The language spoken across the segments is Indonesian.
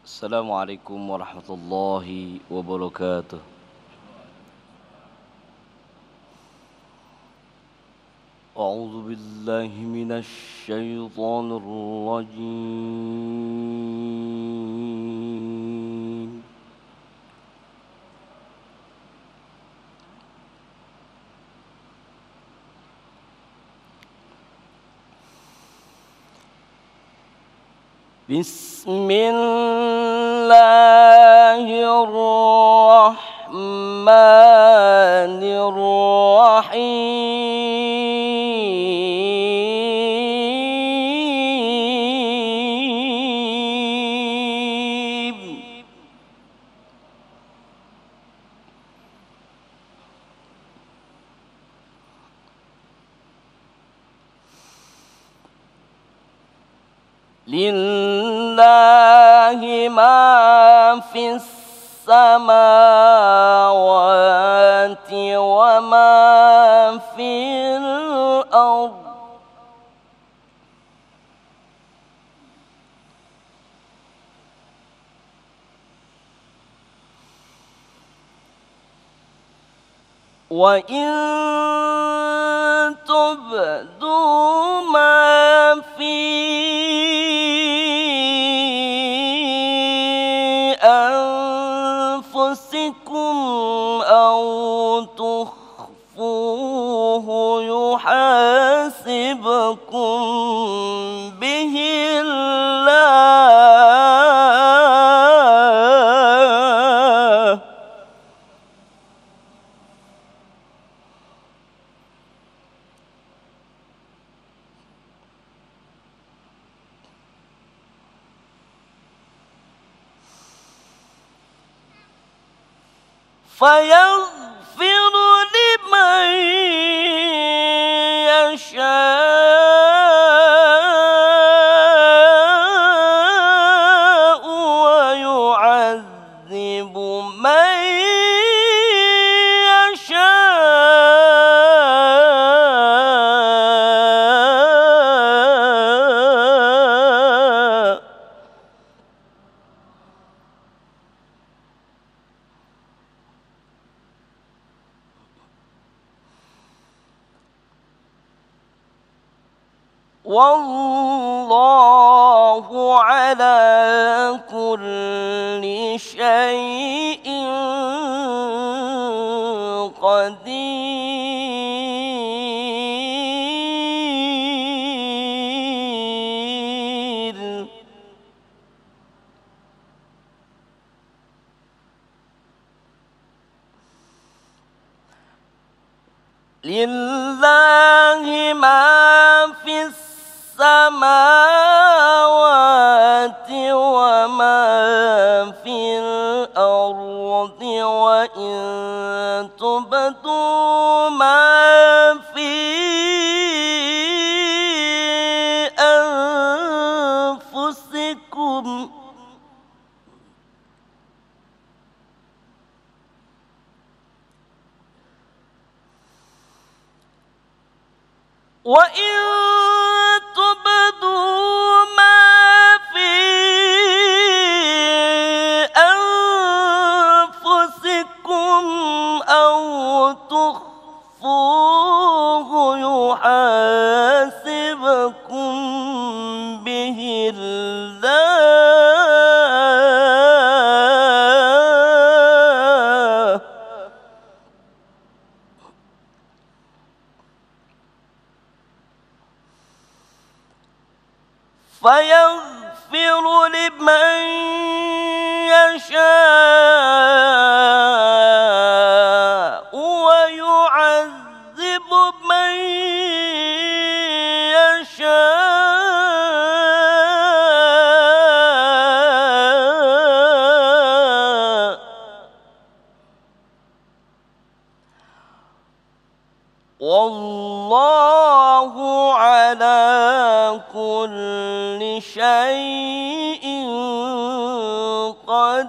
Assalamualaikum warahmatullahi wabarakatuh. A'udzu billahi minasy syaithanir rajim. Bismillahirrahmanirrahim. Lillahi ma fis samawati wa ma fil ardh. Wa in tubdu ma fi أنفسكم أو تخفوه يحاسبكم به الله. فيغفر لمن يشاء ويعذب من يشاء. والله على كل شيء قدير. لله ما في السماوات وما في الأرض وإن تبدوا ما في أنفسكم وإن تبدوا ما في أنفسكم أو تخفوه يحاسبكم به الله. فيغفر لمن يشاء ويعذب من يشاء. والله على كل شيء قدير.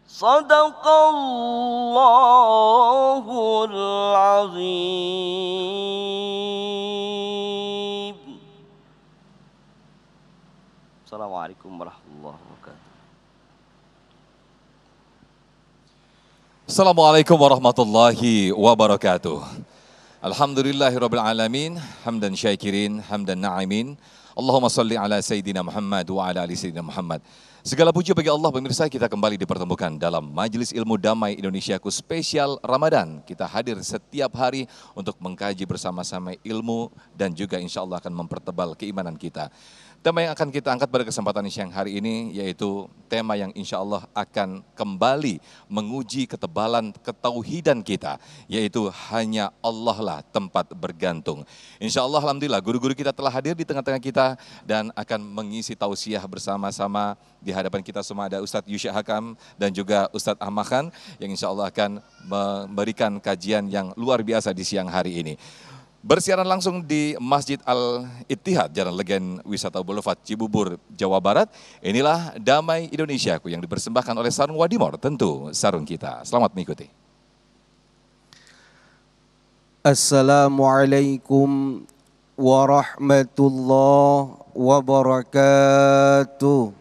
صدق الله العظيم. Assalamualaikum warahmatullahi wabarakatuh. Assalamualaikum warahmatullahi wabarakatuh. Alhamdulillahirabbil alamin, hamdan syakirin, hamdan na'imin. Allahumma salli ala sayyidina Muhammad wa ala ali sayyidina Muhammad. Segala puji bagi Allah, pemirsa, kita kembali dipertemukan dalam Majelis Ilmu Damai Indonesiaku spesial Ramadan. Kita hadir setiap hari untuk mengkaji bersama-sama ilmu dan juga insya Allah akan mempertebal keimanan kita. Tema yang akan kita angkat pada kesempatan siang hari ini yaitu tema yang insya Allah akan kembali menguji ketebalan ketauhidan kita, yaitu hanya Allah lah tempat bergantung. Insya Allah alhamdulillah guru-guru kita telah hadir di tengah-tengah kita dan akan mengisi tausiah bersama-sama. Di hadapan kita semua ada Ustadz Yusya Hakam dan juga Ustadz Ahmad Khan yang insya Allah akan memberikan kajian yang luar biasa di siang hari ini. Bersiaran langsung di Masjid Al-Ittihad, Jalan Legen Wisata Boulevard Cibubur, Jawa Barat. Inilah Damai Indonesiaku yang dipersembahkan oleh Sarung Wadimor, tentu sarung kita. Selamat mengikuti. Assalamualaikum warahmatullahi wabarakatuh.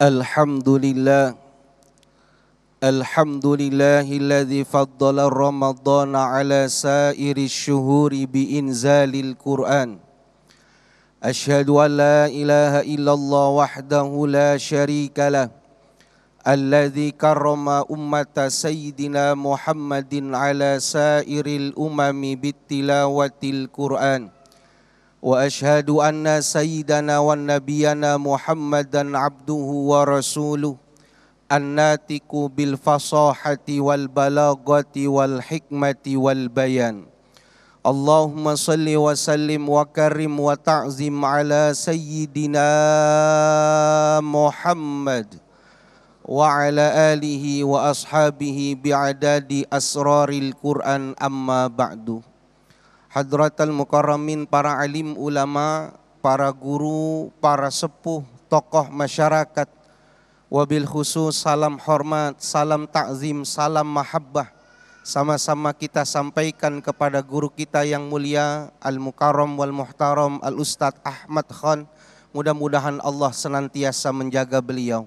Alhamdulillah. Alhamdulillahilladzi faddala Ramadana ala sairi syuhuri biinzalil Qur'an. Asyhadu an la ilaha illallah wahdahu la syarika lah. Alladzi karrama ummata sayyidina Muhammadin ala sairil umami bittilawatil Qur'an. Wa asyhadu anna sayyidana wa nabiyana Muhammadan abduhu wa rasuluh. An-natiku bil fasahati wal balagati wal hikmati wal bayan. Allahumma salli wa sallim wa karim wa ta'zim ala sayyidina Muhammad wa ala alihi wa ashabihi bi'adadi asraril Qur'an, amma ba'du. Hadratal mukarramin, para alim ulama, para guru, para sepuh, tokoh masyarakat, wabil khusus salam hormat, salam takzim, salam mahabbah sama-sama kita sampaikan kepada guru kita yang mulia Al-Mukarram wal Muhtaram Al-Ustadz Ahmad Khan. Mudah-mudahan Allah senantiasa menjaga beliau,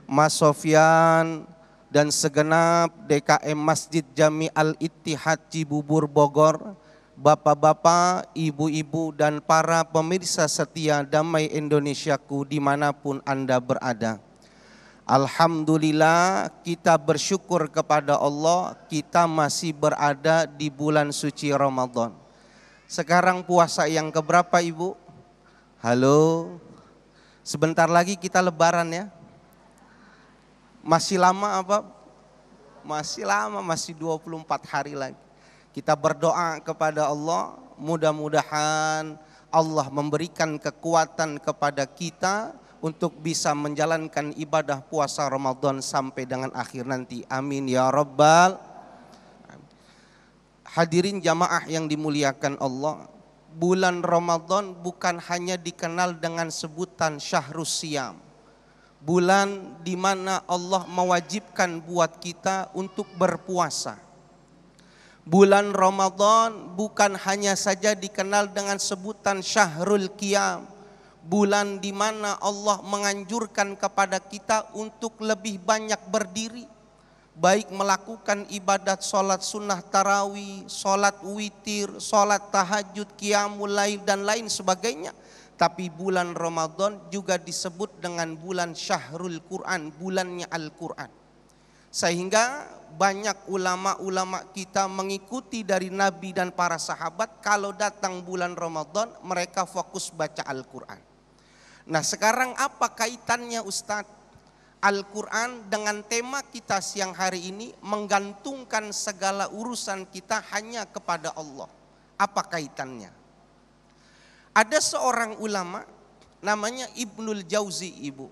Mas Sofyan dan segenap DKM Masjid Jami Al-Ittihad Cibubur Bogor, bapak-bapak, ibu-ibu dan para pemirsa setia Damai Indonesiaku dimanapun Anda berada. Alhamdulillah, kita bersyukur kepada Allah, kita masih berada di bulan suci Ramadan. Sekarang puasa yang keberapa, Ibu? Halo, sebentar lagi kita lebaran ya. Masih lama apa? Masih lama, masih 24 hari lagi. Kita berdoa kepada Allah, mudah-mudahan Allah memberikan kekuatan kepada kita untuk bisa menjalankan ibadah puasa Ramadan sampai dengan akhir nanti. Amin ya Rabbal. Hadirin jamaah yang dimuliakan Allah, bulan Ramadan bukan hanya dikenal dengan sebutan Syahrus Siyam, bulan di mana Allah mewajibkan buat kita untuk berpuasa. Bulan Ramadan bukan hanya saja dikenal dengan sebutan Syahrul Qiyam, bulan di mana Allah menganjurkan kepada kita untuk lebih banyak berdiri, baik melakukan ibadat sholat sunnah tarawih, sholat witir, sholat tahajud, qiyamul lail dan lain sebagainya. Tapi bulan Ramadan juga disebut dengan bulan Syahrul Quran, bulannya Al-Quran. Sehingga banyak ulama-ulama kita mengikuti dari Nabi dan para sahabat, kalau datang bulan Ramadan mereka fokus baca Al-Quran. Nah, sekarang apa kaitannya Ustadz? Al-Quran dengan tema kita siang hari ini, menggantungkan segala urusan kita hanya kepada Allah. Apa kaitannya? Ada seorang ulama namanya Ibnul Jauzi, Ibu.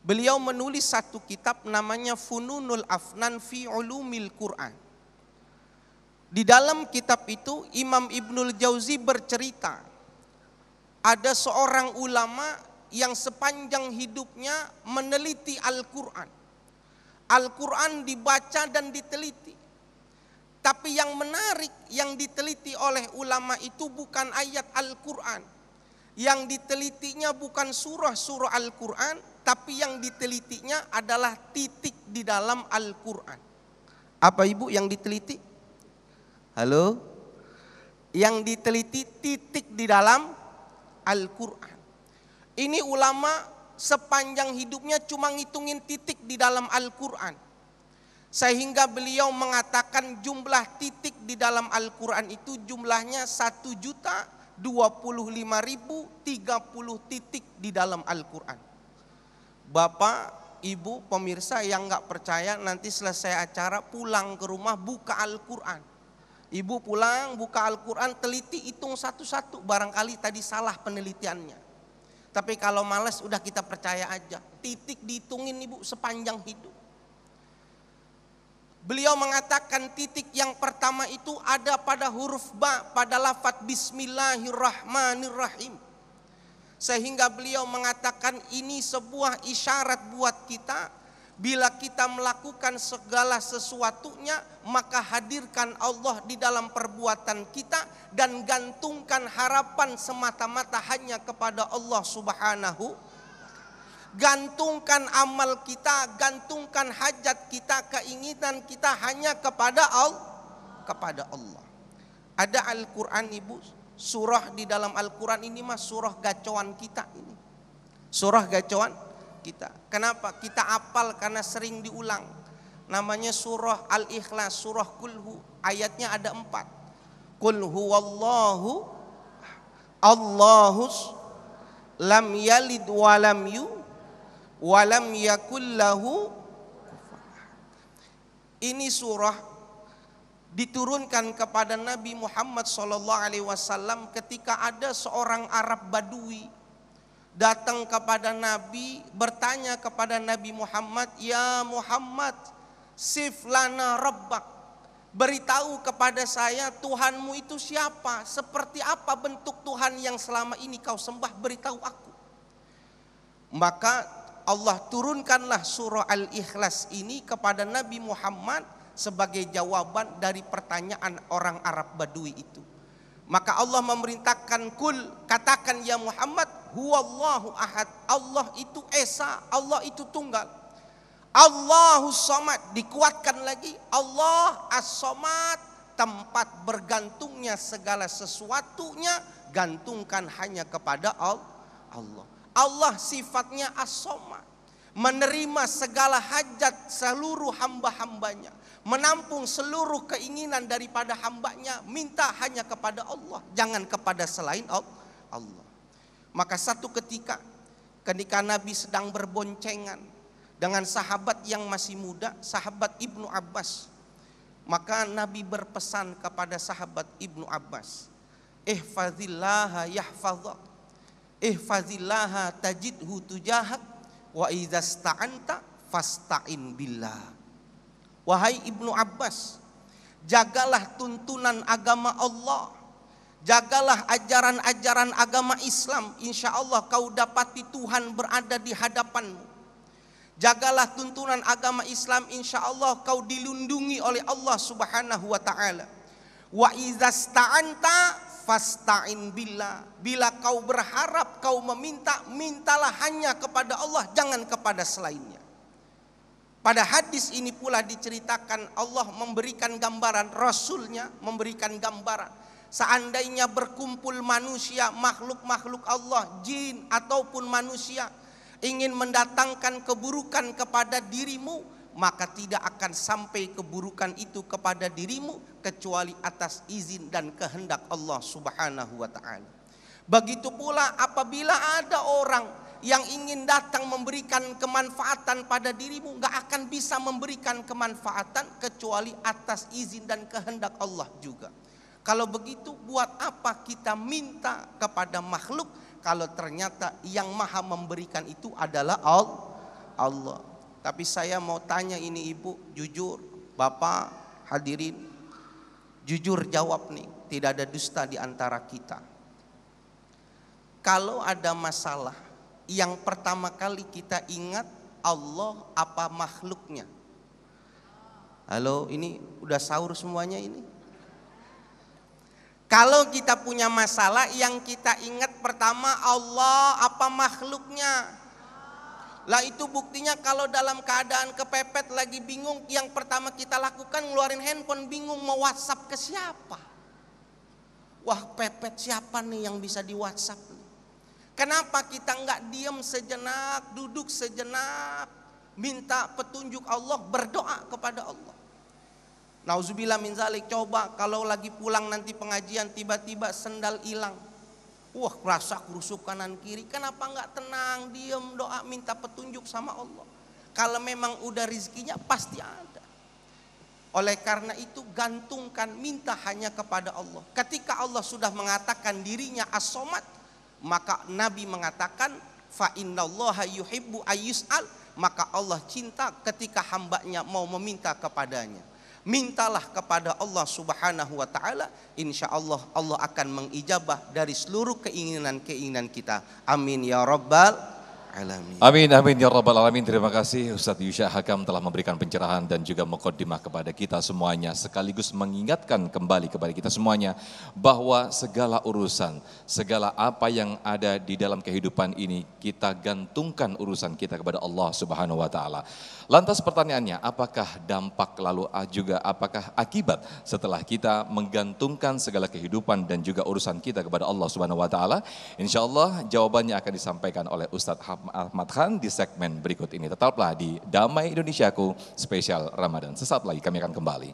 Beliau menulis satu kitab namanya Fununul Afnan fi Ulumil Quran. Di dalam kitab itu Imam Ibnul Jauzi bercerita, ada seorang ulama yang sepanjang hidupnya meneliti Al-Quran. Al-Quran dibaca dan diteliti. Tapi Tapi yang menarik, yang diteliti oleh ulama itu bukan ayat Al-Quran. Yang ditelitinya bukan surah-surah Al-Quran, tapi yang ditelitinya adalah titik di dalam Al-Quran. Apa ibu yang diteliti? Halo? Yang diteliti titik di dalam Al-Quran. Ini ulama sepanjang hidupnya cuma ngitungin titik di dalam Al-Quran. Sehingga beliau mengatakan jumlah titik di dalam Al-Quran itu jumlahnya 1.025.030 titik di dalam Al-Quran. Bapak, ibu, pemirsa yang gak percaya, nanti selesai acara pulang ke rumah buka Al-Quran. Ibu pulang buka Al-Quran, teliti, hitung satu-satu. Barangkali tadi salah penelitiannya. Tapi kalau malas udah kita percaya aja. Titik dihitungin ibu sepanjang hidup. Beliau mengatakan titik yang pertama itu ada pada huruf ba, pada lafaz Bismillahirrahmanirrahim. Sehingga beliau mengatakan ini sebuah isyarat buat kita. Bila kita melakukan segala sesuatunya, maka hadirkan Allah di dalam perbuatan kita. Dan gantungkan harapan semata-mata hanya kepada Allah Subhanahu. Gantungkan amal kita, gantungkan hajat kita, keinginan kita hanya kepada Allah. Ada Al-Quran ibu, surah di dalam Al-Quran ini mah surah gacoan kita ini. Surah gacoan kita. Kenapa? Kita hafal karena sering diulang. Namanya surah Al-Ikhlas, surah Kulhu. Ayatnya ada 4. Qul huwallahu Allahus lam yalid walam walam yakullahu. Ini surah diturunkan kepada Nabi Muhammad SAW ketika ada seorang Arab Badui datang kepada Nabi, bertanya kepada Nabi Muhammad, ya Muhammad, sif lana rabbak, beritahu kepada saya Tuhanmu itu siapa, seperti apa bentuk Tuhan yang selama ini kau sembah, beritahu aku. Maka Allah turunkanlah surah Al-Ikhlas ini kepada Nabi Muhammad sebagai jawaban dari pertanyaan orang Arab Badui itu. Maka Allah memerintahkan, kul, katakan ya Muhammad, huwallahu ahad, Allah itu esa, Allah itu tunggal. Allahus samad, dikuatkan lagi, Allah as-samad, tempat bergantungnya segala sesuatunya gantungkan hanya kepada Allah. Allah sifatnya as-samad, menerima segala hajat seluruh hamba-hambanya, menampung seluruh keinginan daripada hambanya, minta hanya kepada Allah, jangan kepada selain Allah. Maka satu ketika Nabi sedang berboncengan dengan sahabat yang masih muda, sahabat Ibnu Abbas, maka Nabi berpesan kepada sahabat Ibnu Abbas, ihfazillaha yahfazak, ihfazillaha tajidhu tujahak, wa idza sta'anta fasta'in billah. Wahai Ibnu Abbas, jagalah tuntunan agama Allah, jagalah ajaran-ajaran agama Islam, insya Allah kau dapati Tuhan berada di hadapanmu. Jagalah tuntunan agama Islam, insya Allah kau dilindungi oleh Allah Subhanahu wa ta'ala. Wa idza sta'anta fasta'in billah. Bila kau berharap, kau meminta, mintalah hanya kepada Allah, jangan kepada selainnya. Pada hadis ini pula diceritakan Allah memberikan gambaran, Rasulnya memberikan gambaran. Seandainya berkumpul manusia, makhluk-makhluk Allah, jin ataupun manusia, ingin mendatangkan keburukan kepada dirimu, maka tidak akan sampai keburukan itu kepada dirimu kecuali atas izin dan kehendak Allah Subhanahu wa ta'ala. Begitu pula apabila ada orang yang ingin datang memberikan kemanfaatan pada dirimu, gak akan bisa memberikan kemanfaatan kecuali atas izin dan kehendak Allah juga. Kalau begitu buat apa kita minta kepada makhluk kalau ternyata yang maha memberikan itu adalah Allah. Tapi saya mau tanya ini ibu, jujur, bapak, hadirin, jujur jawab nih, tidak ada dusta di antara kita. Kalau ada masalah, yang pertama kali kita ingat Allah apa makhluknya? Halo, ini udah sahur semuanya ini? Kalau kita punya masalah, yang kita ingat pertama Allah apa makhluknya. Lah itu buktinya kalau dalam keadaan kepepet lagi bingung, yang pertama kita lakukan ngeluarin handphone, bingung mau WhatsApp ke siapa. Wah pepet, siapa nih yang bisa di WhatsApp. Kenapa kita nggak diam sejenak, duduk sejenak, minta petunjuk Allah, berdoa kepada Allah. Nauzubillah min zalik. Coba kalau lagi pulang nanti pengajian tiba-tiba sendal hilang. Wah rasa kerusuk kanan kiri. Kenapa nggak tenang, diam, doa, minta petunjuk sama Allah. Kalau memang udah rizkinya pasti ada. Oleh karena itu gantungkan, minta hanya kepada Allah. Ketika Allah sudah mengatakan dirinya as-somad, maka Nabi mengatakan fa innallaha yuhibbu ayyus'al, maka Allah cinta ketika hambanya mau meminta kepadanya. Mintalah kepada Allah subhanahu wa ta'ala, insya Allah Allah akan mengijabah dari seluruh keinginan-keinginan kita. Amin ya rabbal alamin. Amin, amin ya rabbal alamin. Terima kasih Ustadz Yusya Hakam telah memberikan pencerahan dan juga muqaddimah kepada kita semuanya, sekaligus mengingatkan kembali kepada kita semuanya bahwa segala urusan, segala apa yang ada di dalam kehidupan ini, kita gantungkan urusan kita kepada Allah subhanahu wa ta'ala. Lantas pertanyaannya, apakah dampak lalu juga apakah akibat setelah kita menggantungkan segala kehidupan dan juga urusan kita kepada Allah subhanahu wa ta'ala? Insya Allah jawabannya akan disampaikan oleh Ustadz Ahmad Khan di segmen berikut ini. Tetaplah di Damai Indonesiaku spesial Ramadan. Sesaat lagi kami akan kembali.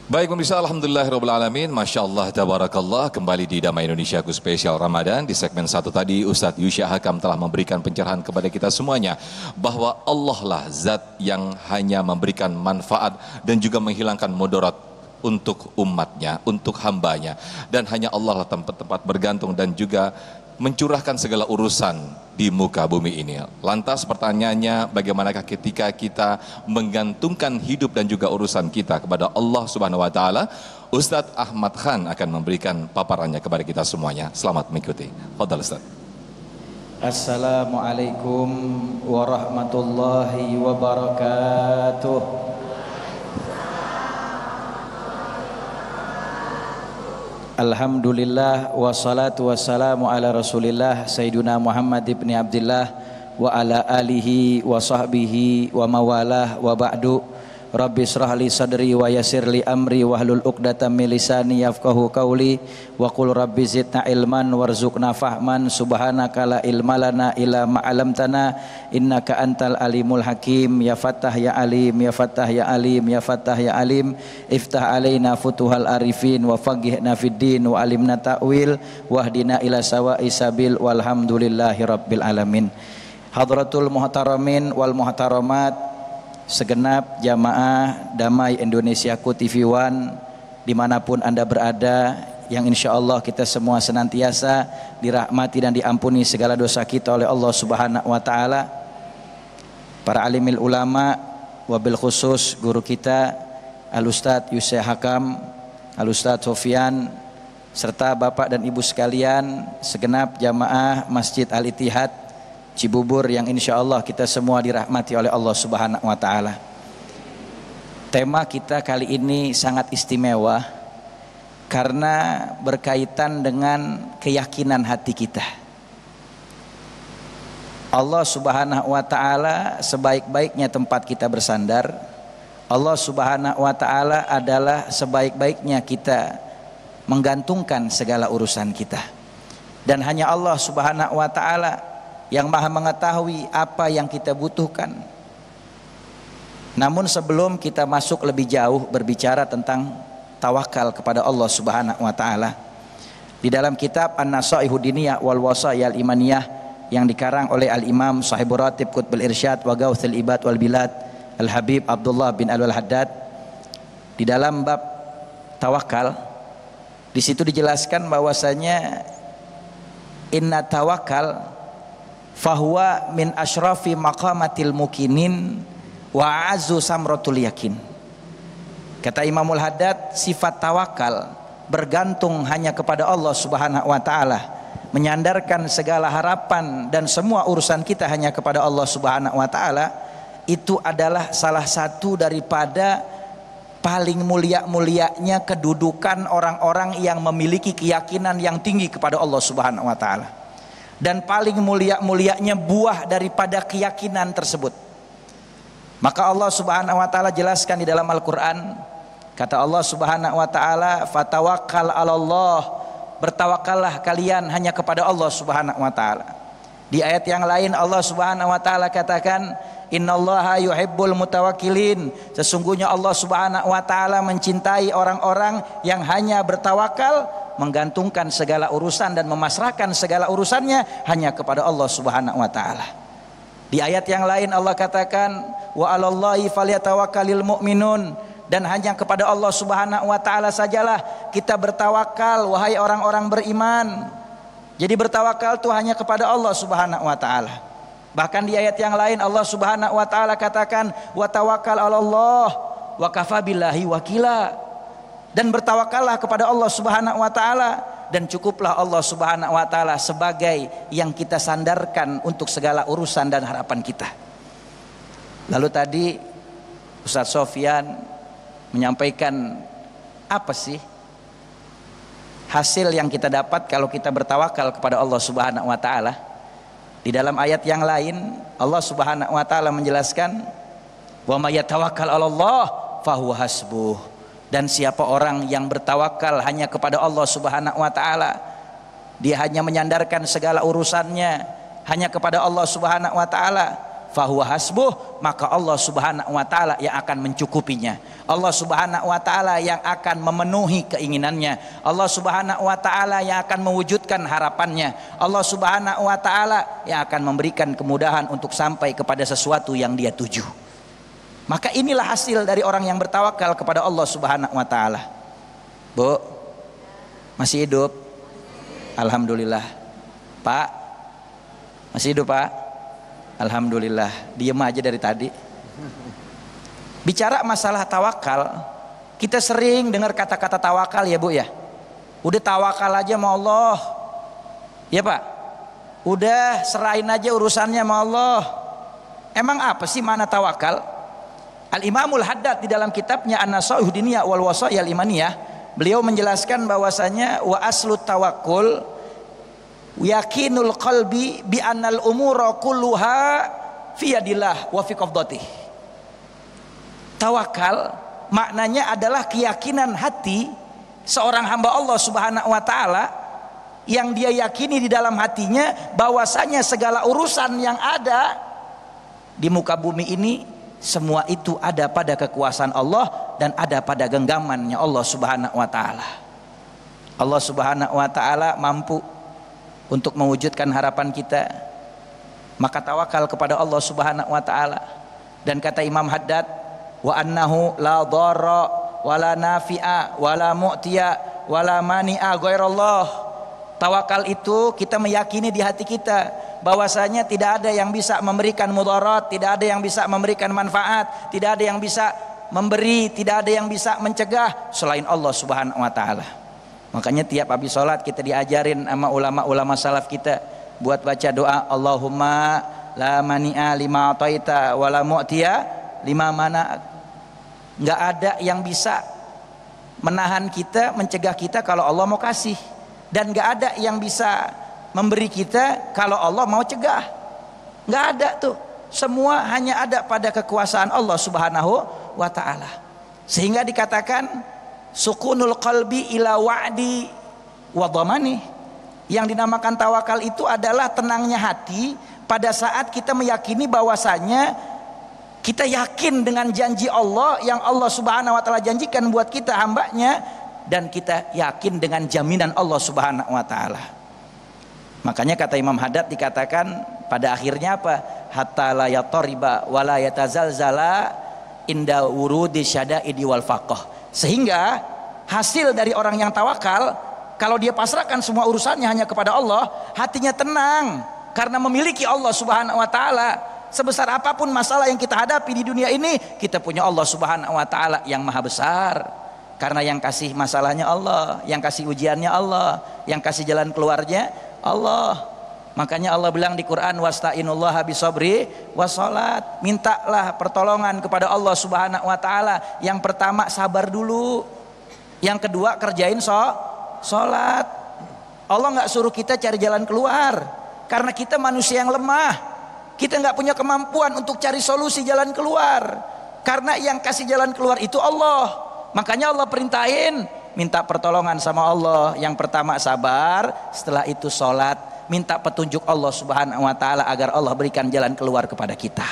Baik pemirsa, alhamdulillahirrahmanirrahim, Masya Allah, tabarakallah, kembali di Damai Indonesiaku spesial Ramadan. Di segmen 1 tadi Ustadz Yusya Hakam telah memberikan pencerahan kepada kita semuanya bahwa Allah lah zat yang hanya memberikan manfaat dan juga menghilangkan mudarat untuk umatnya, untuk hambanya. Dan hanya Allah lah tempat-tempat bergantung dan juga mencurahkan segala urusan di muka bumi ini. Lantas pertanyaannya, bagaimanakah ketika kita menggantungkan hidup dan juga urusan kita kepada Allah subhanahu wa ta'ala? Ustadz Ahmad Khan akan memberikan paparannya kepada kita semuanya. Selamat mengikuti. Fadhal Ustadz. Assalamualaikum warahmatullahi wabarakatuh. Alhamdulillah wassalatu wassalamu ala rasulillah Sayyiduna Muhammad ibn Abdillah wa ala alihi wa sahbihi wa mawalah wa ba'du. Rabbi shrah li sadri wa yassir li amri wahlul 'uqdatam min lisani yafqahu qawli wa qul rabbi zidna ilman warzuqna fahman subhanaka la ilma lana illa ma 'allamtana innaka antal alimul hakim. Ya Fattah ya Alim, ya Fattah ya Alim, ya Fattah ya Alim, iftah alaina futuhal arifin wa faqihna fid din wa alimna ta'wil wahdina ila sawa'i sabil walhamdulillahi rabbil alamin. Hadratul muhtaramin wal muhtaramat, segenap jamaah Damai Indonesiaku TV One dimanapun Anda berada, yang insya Allah kita semua senantiasa dirahmati dan diampuni segala dosa kita oleh Allah subhanahu wa ta'ala. Para alimil ulama, wabil khusus guru kita Al-Ustadz Yusya Hakam, Al-Ustadz Sofyan, serta bapak dan ibu sekalian, segenap jamaah Masjid Al-Ittihad Cibubur yang insya Allah kita semua dirahmati oleh Allah subhanahu wa ta'ala. Tema kita kali ini sangat istimewa karena berkaitan dengan keyakinan hati kita. Allah subhanahu wa ta'ala sebaik-baiknya tempat kita bersandar. Allah subhanahu wa ta'ala adalah sebaik-baiknya kita menggantungkan segala urusan kita. Dan hanya Allah subhanahu wa ta'ala yang maha mengetahui apa yang kita butuhkan. Namun sebelum kita masuk lebih jauh berbicara tentang tawakal kepada Allah subhanahu wa ta'ala, di dalam kitab An-Nasaihu Diniyah wal Wasaya Al-Imaniyah yang dikarang oleh Al-Imam Sahibur Ratib Qutbul Irsyad wa Gauthul Ibad wal Bilad Al-Habib Abdullah bin Al-Haddad, di dalam bab tawakal, di situ dijelaskan bahwasanya inna tawakal fahuwa min ashrafi maqamatil mukinin wa azu samratul yakin. Kata Imamul Haddad, sifat tawakal, bergantung hanya kepada Allah subhanahu wa ta'ala, menyandarkan segala harapan dan semua urusan kita hanya kepada Allah subhanahu wa ta'ala, itu adalah salah satu daripada paling mulia-mulianya kedudukan orang-orang yang memiliki keyakinan yang tinggi kepada Allah Subhanahu wa taala. Dan paling mulia-mulianya buah daripada keyakinan tersebut. Maka Allah Subhanahu wa taala jelaskan di dalam Al-Qur'an, kata Allah Subhanahu wa taala, "Fatawakkal 'alallah." Bertawakallah kalian hanya kepada Allah Subhanahu wa taala. Di ayat yang lain Allah Subhanahu wa taala katakan, "Innallaha yuhibbul mutawakkilin." Sesungguhnya Allah Subhanahu wa taala mencintai orang-orang yang hanya bertawakal, menggantungkan segala urusan dan memasrahkan segala urusannya hanya kepada Allah Subhanahu wa taala. Di ayat yang lain Allah katakan, "Wa 'alallahi falyatawakkalul mu'minun." Dan hanya kepada Allah Subhanahu wa taala sajalah kita bertawakal, wahai orang-orang beriman. Jadi bertawakal itu hanya kepada Allah Subhanahu wa taala. Bahkan di ayat yang lain Allah Subhanahu wa taala katakan, "Wa tawakkal 'alallah wa kafa billahi wakila." Dan bertawakallah kepada Allah Subhanahu wa taala, dan cukuplah Allah Subhanahu wa taala sebagai yang kita sandarkan untuk segala urusan dan harapan kita. Lalu tadi Ustaz Sofyan menyampaikan apa sih hasil yang kita dapat kalau kita bertawakal kepada Allah Subhanahu wa taala. Di dalam ayat yang lain Allah Subhanahu wa taala menjelaskan, "Wa may yatawakkal 'alallah fahuwa hasbuh." Dan siapa orang yang bertawakal hanya kepada Allah Subhanahu wa taala, dia hanya menyandarkan segala urusannya hanya kepada Allah Subhanahu wa taala, fahuwa hasbuh, maka Allah Subhanahu wa taala yang akan mencukupinya. Allah Subhanahu wa taala yang akan memenuhi keinginannya. Allah Subhanahu wa taala yang akan mewujudkan harapannya. Allah Subhanahu wa taala yang akan memberikan kemudahan untuk sampai kepada sesuatu yang dia tuju. Maka inilah hasil dari orang yang bertawakal kepada Allah Subhanahu wa taala. Bu, masih hidup? Alhamdulillah. Pak, masih hidup, Pak? Alhamdulillah. Diam aja dari tadi. Bicara masalah tawakal, kita sering dengar kata-kata tawakal ya Bu ya. Udah tawakal aja sama Allah. Ya Pak. Udah serahin aja urusannya sama Allah. Emang apa sih makna tawakal? Al-Imamul Haddad di dalam kitabnya An-Nasaihud Diniyah wal Wasayil Imaniyah, beliau menjelaskan bahwasanya wa aslut tawakkul yakinul qalbi bi annal umura kulluha fi yadillah wa fi qabdatih. Tawakal maknanya adalah keyakinan hati seorang hamba Allah Subhanahu wa taala yang dia yakini di dalam hatinya bahwasanya segala urusan yang ada di muka bumi ini semua itu ada pada kekuasaan Allah dan ada pada genggamannya Allah Subhanahu wa taala. Allah Subhanahu wa taala mampu untuk mewujudkan harapan kita. Maka tawakal kepada Allah Subhanahu wa taala. Dan kata Imam Haddad, wa annahu la dharra wala nafi'a wala mu'tiya wala mani'a ghairallah. Tawakal itu kita meyakini di hati kita bahwasanya tidak ada yang bisa memberikan mudarat, tidak ada yang bisa memberikan manfaat, tidak ada yang bisa memberi, tidak ada yang bisa mencegah selain Allah Subhanahu wa taala. Makanya tiap habis sholat kita diajarin sama ulama-ulama salaf kita buat baca doa, Allahumma la mani'a lima ataita wa la mu'tiya lima mana. Enggak ada yang bisa menahan kita, mencegah kita kalau Allah mau kasih. Dan gak ada yang bisa memberi kita kalau Allah mau cegah. Gak ada tuh. Semua hanya ada pada kekuasaan Allah Subhanahu wa ta'ala. Sehingga dikatakan sukunul qalbi ila wa'di wa dhamani. Yang dinamakan tawakal itu adalah tenangnya hati pada saat kita meyakini bahwasanya kita yakin dengan janji Allah yang Allah Subhanahu wa ta'ala janjikan buat kita hambanya, dan kita yakin dengan jaminan Allah Subhanahu wa taala. Makanya kata Imam Haddad dikatakan pada akhirnya apa? Hatta la yatariba wa la yatazalzala inda wurudi syada'idi wal faqah. Sehingga hasil dari orang yang tawakal, kalau dia pasrahkan semua urusannya hanya kepada Allah, hatinya tenang karena memiliki Allah Subhanahu wa taala. Sebesar apapun masalah yang kita hadapi di dunia ini, kita punya Allah Subhanahu wa taala yang maha besar. Karena yang kasih masalahnya Allah, yang kasih ujiannya Allah, yang kasih jalan keluarnya Allah. Makanya Allah bilang di Quran, wasta'inullaha bisabri wassalat. Mintalah pertolongan kepada Allah Subhanahu wa taala. Yang pertama sabar dulu. Yang kedua kerjain salat. Allah nggak suruh kita cari jalan keluar karena kita manusia yang lemah. Kita nggak punya kemampuan untuk cari solusi jalan keluar. Karena yang kasih jalan keluar itu Allah. Makanya Allah perintahin minta pertolongan sama Allah. Yang pertama sabar, setelah itu salat, minta petunjuk Allah Subhanahu wa taala agar Allah berikan jalan keluar kepada kita.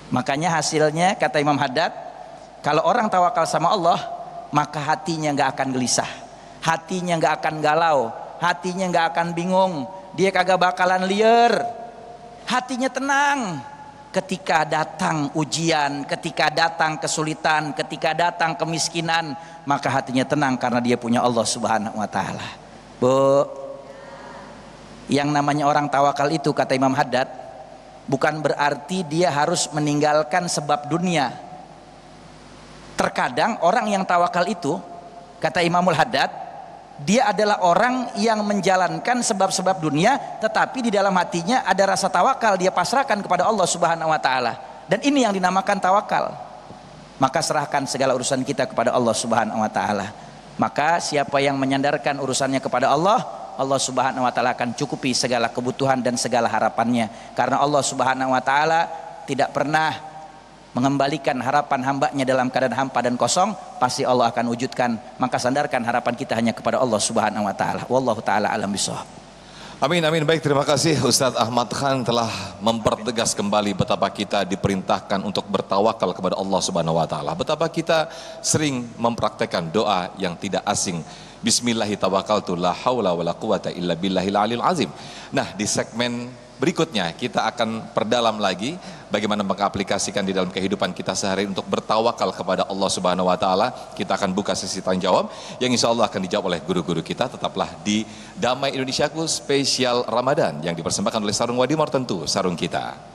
Makanya hasilnya kata Imam Haddad, kalau orang tawakal sama Allah, maka hatinya nggak akan gelisah, hatinya nggak akan galau, hatinya nggak akan bingung, dia kagak bakalan liar, hatinya tenang. Ketika datang ujian, ketika datang kesulitan, ketika datang kemiskinan, maka hatinya tenang karena dia punya Allah Subhanahu wa taala. Bu, yang namanya orang tawakal itu kata Imam Haddad, bukan berarti dia harus meninggalkan sebab dunia. Terkadang orang yang tawakal itu kata Imamul Haddad, dia adalah orang yang menjalankan sebab-sebab dunia, tetapi di dalam hatinya ada rasa tawakal, dia pasrahkan kepada Allah Subhanahu wa taala. Dan ini yang dinamakan tawakal. Maka serahkan segala urusan kita kepada Allah Subhanahu wa taala. Maka siapa yang menyandarkan urusannya kepada Allah, Allah Subhanahu wa taala akan cukupi segala kebutuhan dan segala harapannya. Karena Allah Subhanahu wa taala tidak pernah mengembalikan harapan hambanya dalam keadaan hampa dan kosong, pasti Allah akan wujudkan. Maka sandarkan harapan kita hanya kepada Allah Subhanahu wa taala. Wallahu taala alam bisawab. Amin, amin. Baik, terima kasih Ustadz Ahmad Khan telah mempertegas kembali betapa kita diperintahkan untuk bertawakal kepada Allah Subhanahu wa taala. Betapa kita sering mempraktekkan doa yang tidak asing. Bismillahirrahmanirrahim, la haula wala quwata illa billahil aliyil azim. Nah, di segmen berikutnya kita akan perdalam lagi bagaimana mengaplikasikan di dalam kehidupan kita sehari untuk bertawakal kepada Allah Subhanahu wa taala. Kita akan buka sesi tanya jawab yang insya Allah akan dijawab oleh guru-guru kita. Tetaplah di Damai Indonesiaku spesial Ramadan yang dipersembahkan oleh Sarung Wadimor, tentu sarung kita.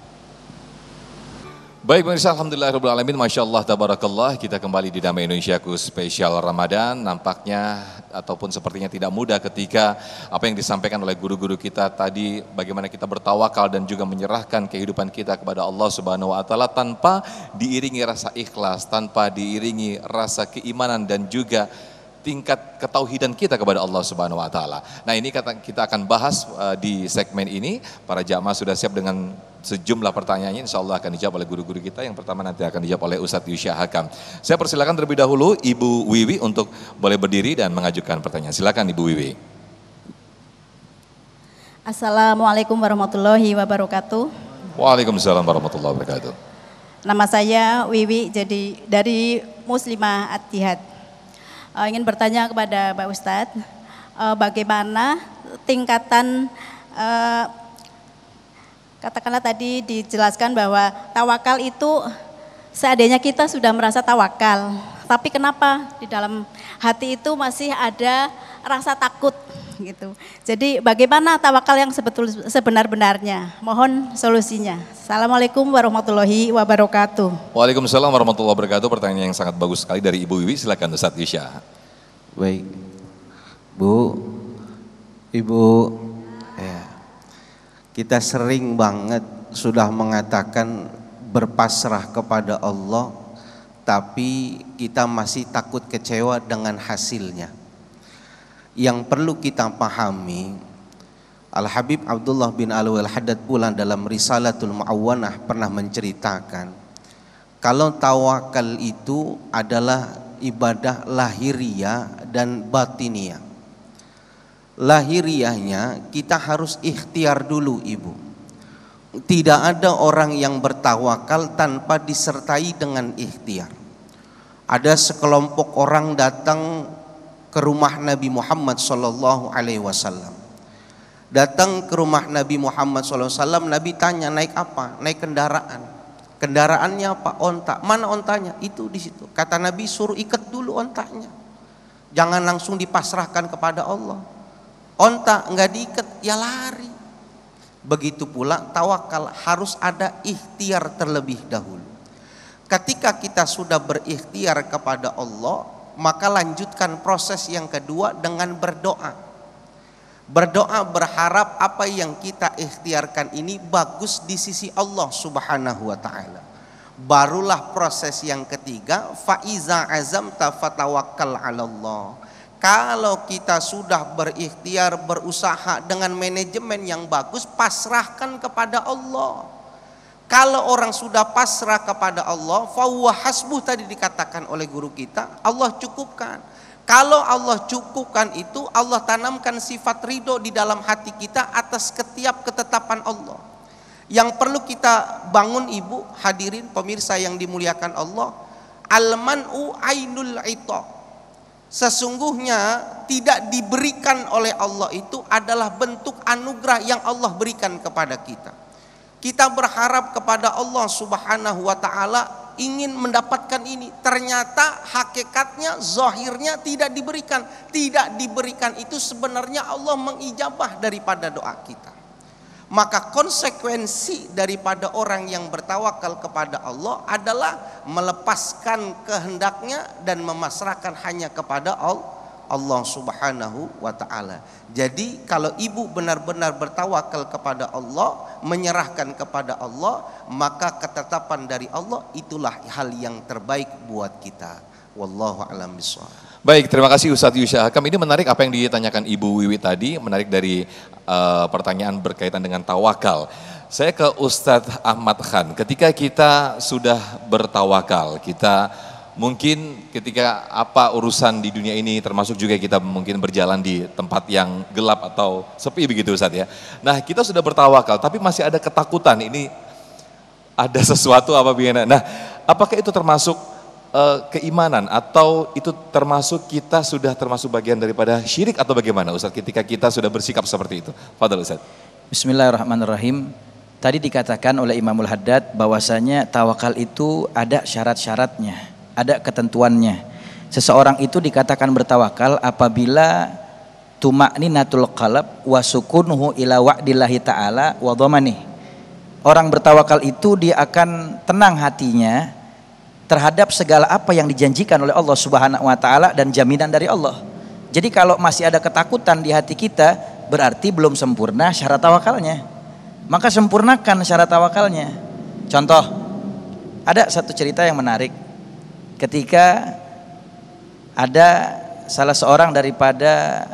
Baik pemirsa, alhamdulillahirrahmanirrahim, Masya Allah, tabarakallah, kita kembali di Damai Indonesiaku spesial Ramadan. Nampaknya ataupun sepertinya tidak mudah ketika apa yang disampaikan oleh guru-guru kita tadi, bagaimana kita bertawakal dan juga menyerahkan kehidupan kita kepada Allah Subhanahu wa taala tanpa diiringi rasa ikhlas, tanpa diiringi rasa keimanan dan juga tingkat ketauhidan kita kepada Allah Subhanahu wa taala. Nah, ini kita akan bahas di segmen ini. Para jamaah sudah siap dengan sejumlah pertanyaannya, insya Allah akan dijawab oleh guru-guru kita. Yang pertama nanti akan dijawab oleh Ustadz Yusya Hakam. Saya persilakan terlebih dahulu Ibu Wiwi untuk boleh berdiri dan mengajukan pertanyaan. Silakan Ibu Wiwi. Assalamualaikum warahmatullahi wabarakatuh. Waalaikumsalam warahmatullahi wabarakatuh. Nama saya Wiwi, jadi dari Muslimah At-Tihad. Ingin bertanya kepada Pak Ustadz, bagaimana tingkatan, katakanlah tadi dijelaskan bahwa tawakal itu seandainya kita sudah merasa tawakal, tapi kenapa di dalam hati itu masih ada rasa takut gitu. Jadi bagaimana tawakal yang sebenar-benarnya? Mohon solusinya. Assalamualaikum warahmatullahi wabarakatuh. Waalaikumsalam warahmatullahi wabarakatuh. Pertanyaan yang sangat bagus sekali dari Ibu Wiwi. Silakan Ustadz Yusya. Baik, Bu, Ibu, ya, kita sering banget sudah mengatakan berpasrah kepada Allah, tapi kita masih takut kecewa dengan hasilnya. Yang perlu kita pahami, Al-Habib Abdullah bin Alwi Al-Haddad pula dalam Risalatul Mu'awwanah pernah menceritakan, kalau tawakal itu adalah ibadah lahiriah dan batiniah. Lahiriahnya kita harus ikhtiar dulu, Ibu. Tidak ada orang yang bertawakal tanpa disertai dengan ikhtiar. Ada sekelompok orang datang ke rumah Nabi Muhammad sallallahu alaihi wasallam. Datang ke rumah Nabi Muhammad sallallahu alaihi wasallam, Nabi tanya, naik apa? Naik kendaraan. Kendaraannya apa? Onta. Mana ontanya? Itu di situ. Kata Nabi, suruh ikat dulu ontanya. Jangan langsung dipasrahkan kepada Allah. Onta enggak diikat, ya lari. Begitu pula tawakal, harus ada ikhtiar terlebih dahulu. Ketika kita sudah berikhtiar kepada Allah, maka lanjutkan proses yang kedua dengan berdoa. Berdoa berharap apa yang kita ikhtiarkan ini bagus di sisi Allah Subhanahu wa taala. Barulah proses yang ketiga, faiza azamta fatawakkal 'alallah. Kalau kita sudah berikhtiar, berusaha dengan manajemen yang bagus, pasrahkan kepada Allah. Kalau orang sudah pasrah kepada Allah, fahuwa hasbuh, tadi dikatakan oleh guru kita, Allah cukupkan. Kalau Allah cukupkan itu, Allah tanamkan sifat ridho di dalam hati kita atas setiap ketetapan Allah. Yang perlu kita bangun, ibu, hadirin, pemirsa yang dimuliakan Allah, al-man'u ainul ita. Sesungguhnya tidak diberikan oleh Allah itu adalah bentuk anugerah yang Allah berikan kepada kita. Kita berharap kepada Allah Subhanahu wa taala ingin mendapatkan ini, ternyata hakikatnya, zahirnya tidak diberikan. Tidak diberikan itu sebenarnya Allah mengijabah daripada doa kita. Maka konsekuensi daripada orang yang bertawakal kepada Allah adalah melepaskan kehendaknya dan memasrahkan hanya kepada Allah Subhanahu wa ta'ala. Jadi kalau ibu benar-benar bertawakal kepada Allah, menyerahkan kepada Allah, maka ketetapan dari Allah itulah hal yang terbaik buat kita. Wallahu a'lam bishawab. Baik, terima kasih Ustadz Yusya Hakam. Ini menarik apa yang ditanyakan Ibu Wiwi tadi, menarik dari pertanyaan berkaitan dengan tawakal. Saya ke Ustadz Ahmad Khan, ketika kita sudah bertawakal, kita mungkin ketika apa urusan di dunia ini, termasuk juga kita mungkin berjalan di tempat yang gelap atau sepi begitu Ustadz ya. Nah, kita sudah bertawakal tapi masih ada ketakutan, ini ada sesuatu apa bagaimana. Nah, apakah itu termasuk keimanan atau itu termasuk kita sudah termasuk bagian daripada syirik atau bagaimana Ustadz ketika kita sudah bersikap seperti itu? Fadhal Ustadz. Bismillahirrahmanirrahim. Tadi dikatakan oleh Imamul Haddad bahwasanya tawakal itu ada syarat-syaratnya, ada ketentuannya. Seseorang itu dikatakan bertawakal apabila tuma'ninatul qalb wa sukunuhu ila wa'dillahi ta'ala wa dhamani. Orang bertawakal itu dia akan tenang hatinya terhadap segala apa yang dijanjikan oleh Allah Subhanahu wa taala dan jaminan dari Allah. Jadi kalau masih ada ketakutan di hati kita, berarti belum sempurna syarat tawakalnya. Maka sempurnakan syarat tawakalnya. Contoh, ada satu cerita yang menarik. Ketika ada salah seorang daripada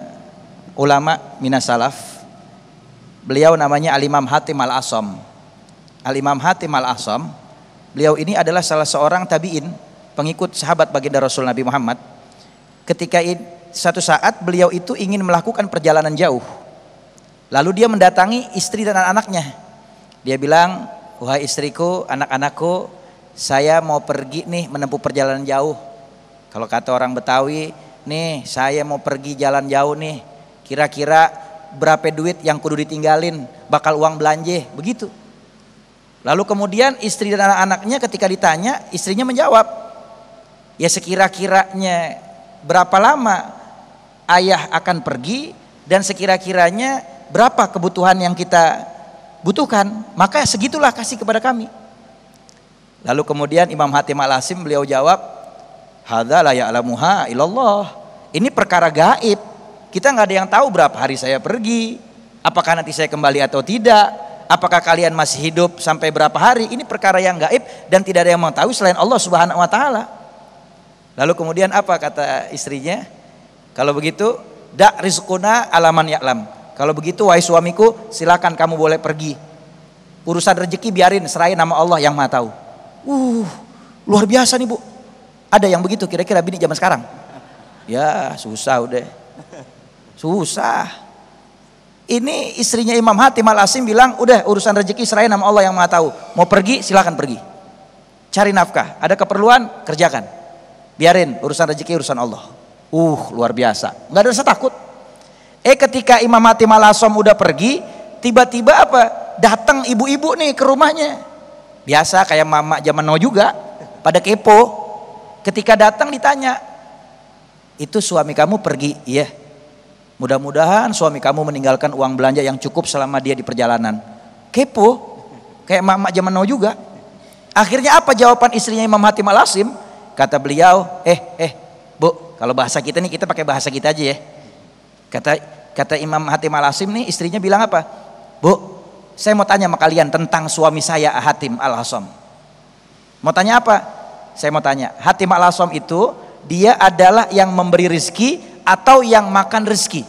ulama minas salaf, beliau namanya Al-Imam Hatim Al-Asam. Al-Imam Hatim Al-Asam, beliau ini adalah salah seorang tabi'in, pengikut sahabat baginda Rasul Nabi Muhammad. Ketika satu saat beliau itu ingin melakukan perjalanan jauh. Lalu dia mendatangi istri dan anak-anaknya. Dia bilang, "Wahai istriku, anak-anakku, saya mau pergi nih menempuh perjalanan jauh." Kalau kata orang Betawi, "Nih, saya mau pergi jalan jauh nih. Kira-kira berapa duit yang kudu ditinggalin? Bakal uang belanja." Begitu. Lalu kemudian istri dan anak-anaknya ketika ditanya, istrinya menjawab, "Ya sekira-kiranya berapa lama ayah akan pergi dan sekira-kiranya berapa kebutuhan yang kita butuhkan, maka segitulah kasih kepada kami." Lalu kemudian Imam Hatim Al-Asim beliau jawab, "Hadza la ya'lamuha illallah." Ini perkara gaib. Kita nggak ada yang tahu berapa hari saya pergi, apakah nanti saya kembali atau tidak. Apakah kalian masih hidup sampai berapa hari? Ini perkara yang gaib dan tidak ada yang mengetahui selain Allah Subhanahu wa taala. Lalu kemudian apa kata istrinya? Kalau begitu, "Da rizquna alaman ya'lam." Kalau begitu wahai suamiku, silakan kamu boleh pergi. Urusan rezeki biarin, serahin nama Allah yang Maha tahu. Luar biasa nih, Bu. Ada yang begitu kira-kira bini zaman sekarang? Ya, susah udah. Susah. Ini istrinya Imam Hatim Al-Asim bilang, "Udah urusan rezeki serahin nama Allah yang Maha tahu. Mau pergi silakan pergi. Cari nafkah, ada keperluan kerjakan. Biarin urusan rezeki urusan Allah." Luar biasa. Enggak ada rasa takut. Ketika Imam Hatim Al-Asam udah pergi, tiba-tiba apa? Datang ibu-ibu nih ke rumahnya. Biasa kayak mama zaman now juga, pada kepo. Ketika datang ditanya, "Itu suami kamu pergi?" "Iya." "Mudah-mudahan suami kamu meninggalkan uang belanja yang cukup selama dia di perjalanan." Kepo, kayak mama zaman now juga. Akhirnya apa jawaban istrinya Imam Hatim Al-Asim? Kata beliau, Bu, kalau bahasa kita nih kita pakai bahasa kita aja ya. Kata Kata Imam Hatim Al-Hasim nih, istrinya bilang apa? Bu, saya mau tanya sama kalian tentang suami saya Hatim Al-Hasom. Mau tanya apa? Saya mau tanya, Hatim Al-Hasom itu dia adalah yang memberi rezeki atau yang makan rezeki?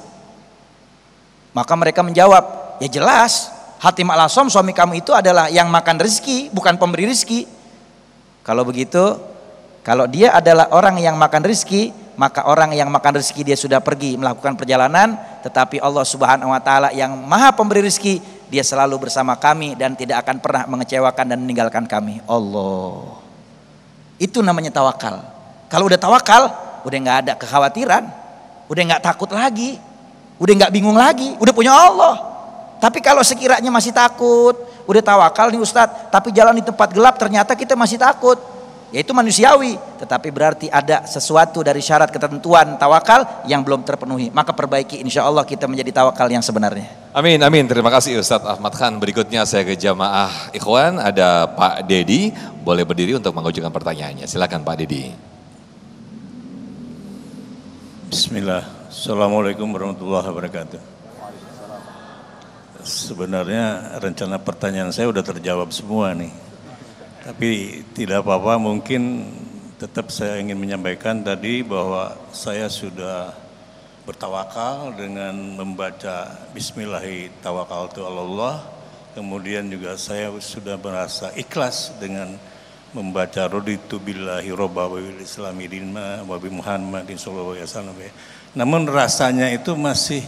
Maka mereka menjawab, ya jelas Hatim Al-Hasom suami kamu itu adalah yang makan rezeki, bukan pemberi rezeki. Kalau begitu, kalau dia adalah orang yang makan rezeki, maka orang yang makan rezeki dia sudah pergi melakukan perjalanan, tetapi Allah Subhanahu wa taala yang Maha Pemberi rezeki, dia selalu bersama kami dan tidak akan pernah mengecewakan dan meninggalkan kami. Allah. Itu namanya tawakal. Kalau udah tawakal, udah nggak ada kekhawatiran, udah nggak takut lagi, udah nggak bingung lagi, udah punya Allah. Tapi kalau sekiranya masih takut, udah tawakal nih Ustadz, tapi jalan di tempat gelap ternyata kita masih takut, ya itu manusiawi. Tetapi berarti ada sesuatu dari syarat ketentuan tawakal yang belum terpenuhi. Maka perbaiki, insya Allah kita menjadi tawakal yang sebenarnya. Amin, amin. Terima kasih Ustadz Ahmad Khan. Berikutnya saya ke jamaah ikhwan, ada Pak Dedi. Boleh berdiri untuk mengajukan pertanyaannya. Silakan Pak Dedi. Bismillah. Assalamualaikum warahmatullahi wabarakatuh. Sebenarnya rencana pertanyaan saya udah terjawab semua nih. Tapi tidak apa-apa, mungkin tetap saya ingin menyampaikan tadi bahwa saya sudah bertawakal dengan membaca Bismillahirrahmanirrahim. Kemudian juga saya sudah merasa ikhlas dengan membaca raditu billahi robba wa bil islami dinna wa bi Muhammadin sallallahu alaihi wasallam. Namun rasanya itu masih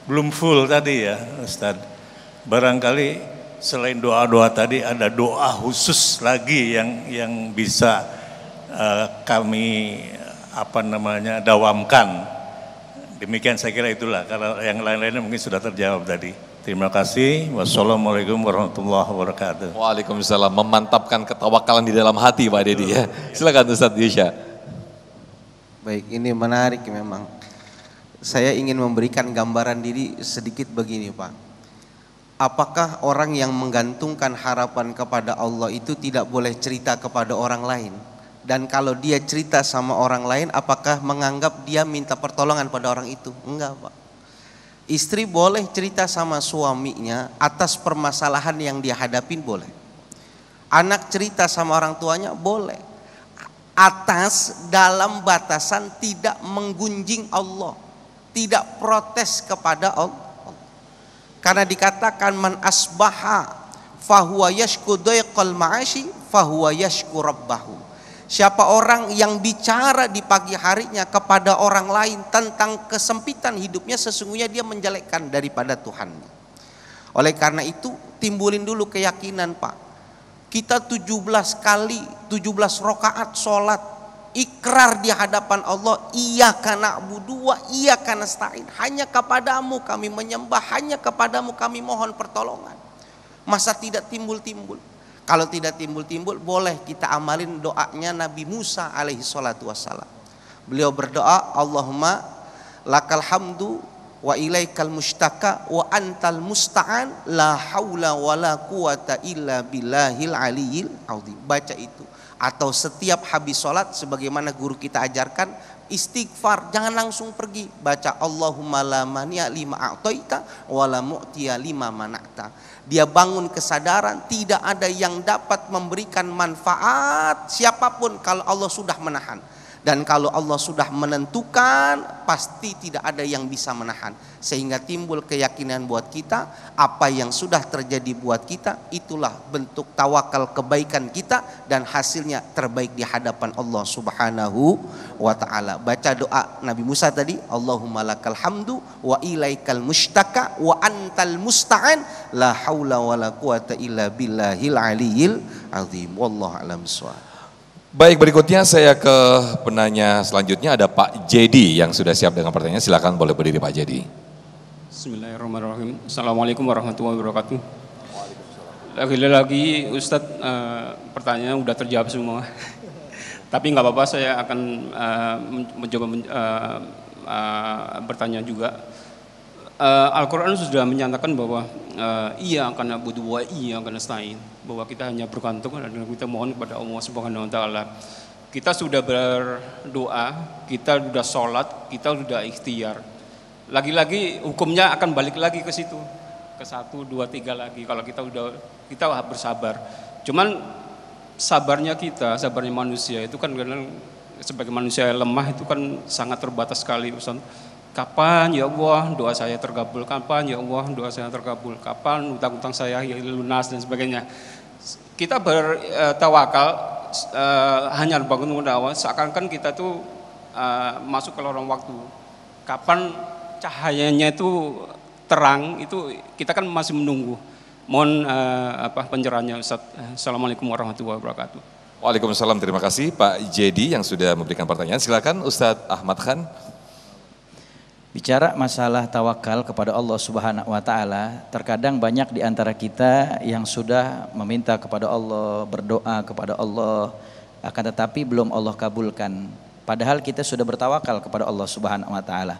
belum full tadi ya Ustadz. Barangkali selain doa-doa tadi ada doa khusus lagi yang bisa kami dawamkan. Demikian saya kira itulah, karena yang lain-lainnya mungkin sudah terjawab tadi. Terima kasih. Wassalamualaikum warahmatullahi wabarakatuh. Waalaikumsalam. Memantapkan ketawakalan di dalam hati Pak Dedi ya. Silakan Ustadz Yusya. Baik, ini menarik memang. Saya ingin memberikan gambaran diri sedikit begini Pak. Apakah orang yang menggantungkan harapan kepada Allah itu tidak boleh cerita kepada orang lain? Dan kalau dia cerita sama orang lain, apakah menganggap dia minta pertolongan pada orang itu? Enggak Pak. Istri boleh cerita sama suaminya atas permasalahan yang dia hadapin, boleh. Anak cerita sama orang tuanya, boleh. Atas dalam batasan tidak menggunjing Allah, tidak protes kepada Allah. Karena dikatakan man asbaha fahuwa yashku dayqal ma'ashi fahuwa yashku rabbahu. Siapa orang yang bicara di pagi harinya kepada orang lain tentang kesempitan hidupnya, sesungguhnya dia menjelekkan daripada Tuhannya. Oleh karena itu timbulin dulu keyakinan Pak. Kita 17 rakaat sholat, ikrar di hadapan Allah, iyyaka na'budu wa iyyaka nasta'in, hanya kepadamu kami menyembah, hanya kepadamu kami mohon pertolongan. Masa tidak timbul-timbul? Kalau tidak timbul-timbul, boleh kita amalin doanya Nabi Musa alaihi salatu wassalam. Beliau berdoa, Allahumma lakal hamdu wa ilaikal mustaka wa antal musta'an la haula wa la quwata illa billahil aliyil azim. Baca itu. Atau setiap habis sholat sebagaimana guru kita ajarkan, istighfar, jangan langsung pergi, baca Allahumma la mani'a lima a'taita wa la mu'tiya lima mana'ta. Dia bangun kesadaran tidak ada yang dapat memberikan manfaat siapapun kalau Allah sudah menahan. Dan kalau Allah sudah menentukan, pasti tidak ada yang bisa menahan. Sehingga timbul keyakinan buat kita, apa yang sudah terjadi buat kita, itulah bentuk tawakal kebaikan kita, dan hasilnya terbaik di hadapan Allah Subhanahu wa ta'ala. Baca doa Nabi Musa tadi, Allahumma lakal hamdu wa ilaikal mustaka wa antal musta'an la haula wa la quwata illa billahil aliyil azim. Wallahu a'lam bishawab. Baik, berikutnya saya ke penanya selanjutnya, ada Pak Jedi yang sudah siap dengan pertanyaan. Silakan, boleh berdiri Pak Jedi. Bismillahirrahmanirrahim. Assalamualaikum warahmatullahi wabarakatuh. Lagi-lagi Ustadz, pertanyaan udah terjawab semua. Tapi nggak apa-apa, saya akan mencoba bertanya juga. Al-Quran sudah menyatakan bahwa iya akan na'budu wa iya akan nasta'in, bahwa kita hanya bergantung dan kita mohon kepada Allah Subhanahu wa taala. Kita sudah berdoa, kita sudah sholat, kita sudah ikhtiar. lagi-lagi hukumnya akan balik lagi ke situ, ke 1, 2, 3 lagi kalau kita bersabar. Cuman sabarnya manusia itu kan kadang sebagai manusia yang lemah itu kan sangat terbatas sekali, Ustaz. Kapan ya Allah doa saya terkabul, kapan ya Allah doa saya terkabul, kapan utang-utang saya lunas dan sebagainya. Kita bertawakal hanya bangun awal, seakan-akan kita tuh masuk ke lorong waktu. Kapan cahayanya itu terang, itu kita kan masih menunggu. Mohon pencerahannya Ustaz. Assalamualaikum warahmatullahi wabarakatuh. Waalaikumsalam, terima kasih Pak Jedi yang sudah memberikan pertanyaan. Silakan Ustadz Ahmad Khan. Bicara masalah tawakal kepada Allah Subhanahu wa taala, terkadang banyak di antara kita yang sudah meminta kepada Allah, berdoa kepada Allah, akan tetapi belum Allah kabulkan. Padahal kita sudah bertawakal kepada Allah Subhanahu wa taala.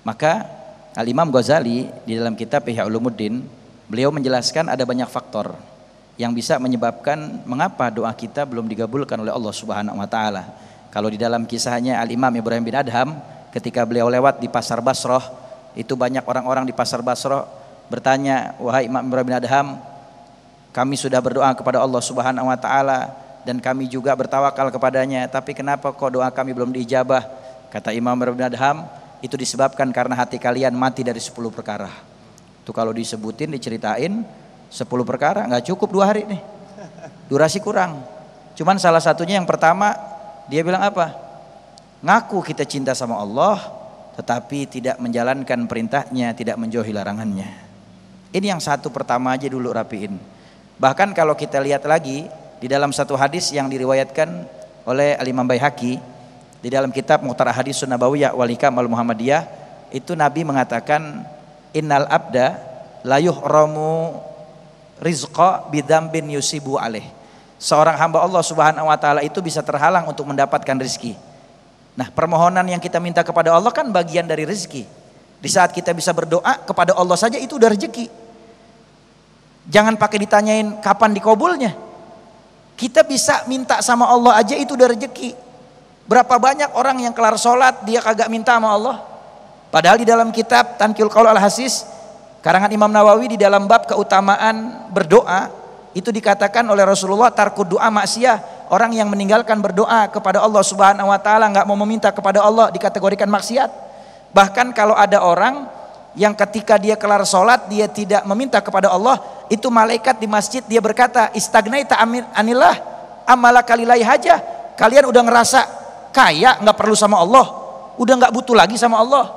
Maka Al-Imam Ghazali di dalam kitab Ihya Ulumuddin, beliau menjelaskan ada banyak faktor yang bisa menyebabkan mengapa doa kita belum dikabulkan oleh Allah Subhanahu wa taala. Kalau di dalam kisahnya Al-Imam Ibrahim bin Adham, ketika beliau lewat di pasar Basrah, itu banyak orang-orang di pasar Basrah bertanya, "Wahai Imam Ibrahim bin Adham, kami sudah berdoa kepada Allah Subhanahu wa taala dan kami juga bertawakal kepadanya, tapi kenapa kok doa kami belum diijabah?" Kata Imam Ibrahim bin Adham, itu disebabkan karena hati kalian mati dari 10 perkara. Itu kalau disebutin, diceritain 10 perkara nggak cukup 2 hari nih, durasi kurang. Cuman salah satunya yang pertama, dia bilang apa? Ngaku kita cinta sama Allah, tetapi tidak menjalankan perintahnya, tidak menjauhi larangannya. Ini yang satu pertama aja dulu rapiin. Bahkan kalau kita lihat lagi di dalam satu hadis yang diriwayatkan oleh Al-Imam Baihaqi di dalam kitab Mukhtar Hadis Nabawiyah wal Hikam al-Muhammadiyah, itu Nabi mengatakan, innal abda la yuhramu rizqa bidambin yusibu alaih. Seorang hamba Allah Subhanahu wa taala itu bisa terhalang untuk mendapatkan rezeki. Nah, permohonan yang kita minta kepada Allah kan bagian dari rezeki. Di saat kita bisa berdoa kepada Allah saja itu udah rezeki. Jangan pakai ditanyain kapan dikabulnya. Kita bisa minta sama Allah aja itu udah rezeki. Berapa banyak orang yang kelar sholat dia kagak minta sama Allah. Padahal di dalam kitab Tanqihul Qaul Al-Hasis karangan Imam Nawawi di dalam bab keutamaan berdoa, itu dikatakan oleh Rasulullah, tarku doa maksiyah. Orang yang meninggalkan berdoa kepada Allah Subhanahu wa taala, enggak mau meminta kepada Allah, dikategorikan maksiat. Bahkan kalau ada orang yang ketika dia kelar sholat dia tidak meminta kepada Allah, itu malaikat di masjid dia berkata, istagnaita anillah amalaka lillahi haja. Kalian udah ngerasa kaya, enggak perlu sama Allah, udah enggak butuh lagi sama Allah.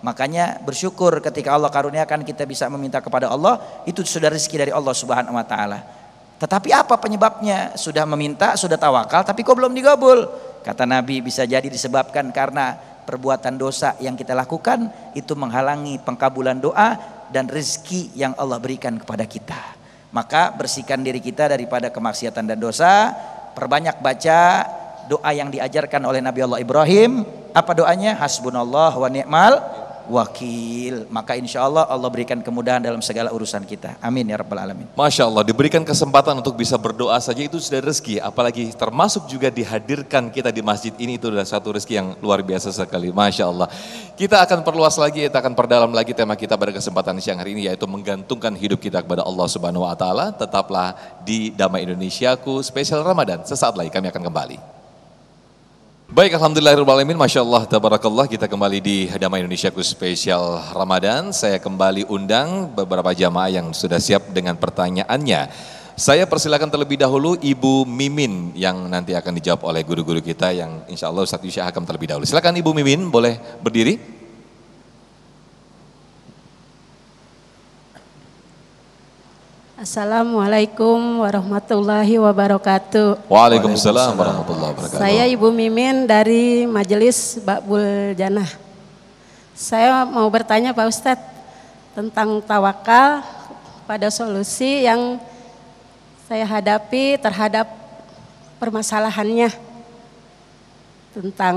Makanya bersyukur ketika Allah karuniakan kita bisa meminta kepada Allah, itu sudah rezeki dari Allah Subhanahu wa taala. Tetapi apa penyebabnya? Sudah meminta, sudah tawakal, tapi kok belum digabul? Kata Nabi, bisa jadi disebabkan karena perbuatan dosa yang kita lakukan itu menghalangi pengkabulan doa dan rezeki yang Allah berikan kepada kita. Maka bersihkan diri kita daripada kemaksiatan dan dosa. Perbanyak baca doa yang diajarkan oleh Nabi Allah Ibrahim. Apa doanya? Hasbunallah wa ni'mal wakil. Maka insya Allah Allah berikan kemudahan dalam segala urusan kita. Amin ya rabbal alamin. Masya Allah, diberikan kesempatan untuk bisa berdoa saja itu sudah rezeki. Apalagi termasuk juga dihadirkan kita di masjid ini, itu adalah satu rezeki yang luar biasa sekali. Masya Allah. Kita akan perluas lagi, kita akan perdalam lagi tema kita pada kesempatan siang hari ini, yaitu menggantungkan hidup kita kepada Allah Subhanahu wa taala. Tetaplah di Damai Indonesiaku spesial Ramadan. Sesaat lagi kami akan kembali. Baik, alhamdulillahirrahmanirrahim, Masya Allah, tabarakallah, kita kembali di Damai Indonesiaku spesial Ramadan. Saya kembali undang beberapa jamaah yang sudah siap dengan pertanyaannya. Saya persilakan terlebih dahulu Ibu Mimin yang nanti akan dijawab oleh guru-guru kita yang insya Allah Ustadz Yusya Hakam terlebih dahulu. Silakan Ibu Mimin, boleh berdiri. Assalamualaikum warahmatullahi wabarakatuh. Waalaikumsalam warahmatullahi wabarakatuh. Saya Ibu Mimin dari Majelis Ba'bul Janah. Saya mau bertanya Pak Ustadz tentang tawakal pada solusi yang saya hadapi terhadap permasalahannya. Tentang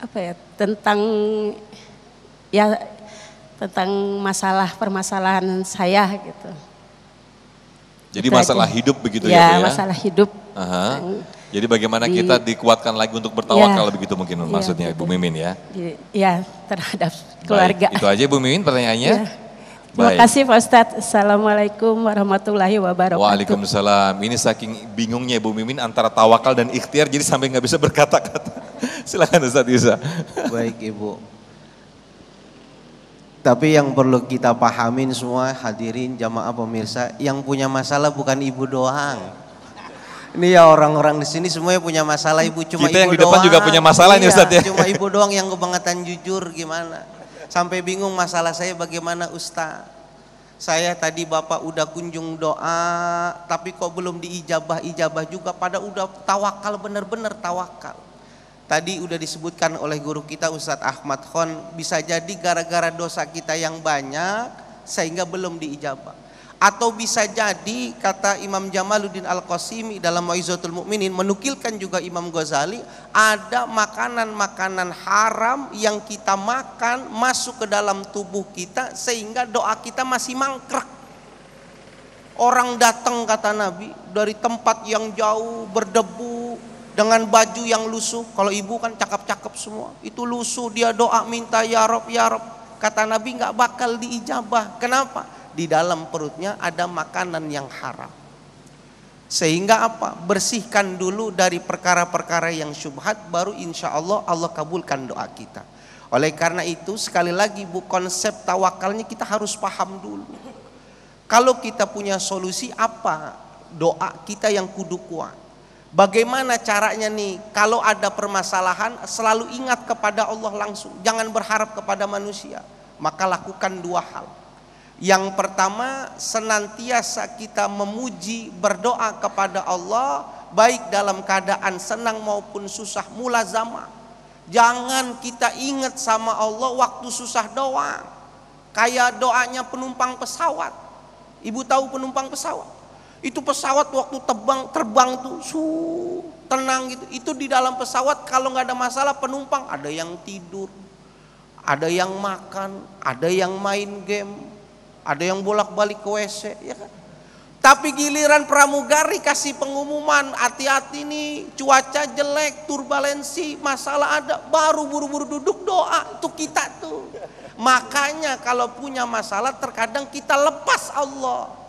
apa ya? Tentang permasalahan saya gitu. Jadi masalah hidup begitu ya Bu ya? Masalah hidup. Jadi bagaimana kita dikuatkan lagi untuk bertawakal begitu mungkin maksudnya Ibu Mimin ya? Iya, terhadap keluarga. Baik, itu aja Ibu Mimin pertanyaannya. Terima kasih Pak Ustadz. Assalamualaikum warahmatullahi wabarakatuh. Waalaikumsalam. Ini saking bingungnya Ibu Mimin antara tawakal dan ikhtiar jadi sampai nggak bisa berkata-kata. Silakan Ustadz Isa. Baik Ibu. Tapi yang perlu kita pahamin semua hadirin jamaah pemirsa, yang punya masalah bukan Ibu doang. Ini ya orang-orang di sini semuanya punya masalah Ibu, cuma kita Ibu yang di depan doang. juga punya masalah nih Ustadz ya. Cuma Ibu doang yang kebangetan jujur gimana. Sampai bingung masalah saya bagaimana Ustaz. Saya tadi Bapak udah kunjung doa, tapi kok belum diijabah-ijabah juga, pada udah tawakal bener-bener tawakal. Tadi udah disebutkan oleh guru kita Ustadz Ahmad Khon, bisa jadi gara-gara dosa kita yang banyak sehingga belum diijabah. Atau bisa jadi kata Imam Jamaluddin Al-Qasimi dalam Mau'izatul Mukminin, menukilkan juga Imam Ghazali, ada makanan-makanan haram yang kita makan masuk ke dalam tubuh kita sehingga doa kita masih mangkrak. Orang datang kata Nabi dari tempat yang jauh berdebu dengan baju yang lusuh. Kalau ibu kan cakep-cakep semua, itu lusuh, dia doa minta ya Rob ya Rob. Kata Nabi nggak bakal diijabah. Kenapa? Di dalam perutnya ada makanan yang haram. Sehingga apa? Bersihkan dulu dari perkara-perkara yang syubhat, baru insya Allah Allah kabulkan doa kita. Oleh karena itu sekali lagi Bu, konsep tawakalnya kita harus paham dulu. Kalau kita punya solusi apa? Doa kita yang kudu kuat. Bagaimana caranya nih? Kalau ada permasalahan selalu ingat kepada Allah langsung, jangan berharap kepada manusia. Maka lakukan dua hal. Yang pertama, senantiasa kita memuji, berdoa kepada Allah baik dalam keadaan senang maupun susah, mulazamah. Jangan kita ingat sama Allah waktu susah doang. Kayak doanya penumpang pesawat. Ibu tahu penumpang pesawat? Itu pesawat waktu terbang tuh tenang gitu. Itu di dalam pesawat kalau nggak ada masalah penumpang, ada yang tidur, ada yang makan, ada yang main game, ada yang bolak-balik ke WC, ya kan? Tapi giliran pramugari kasih pengumuman, hati-hati nih, cuaca jelek, turbulensi, masalah ada, baru buru-buru duduk doa. Itu kita tuh. Makanya kalau punya masalah terkadang kita lepas Allah.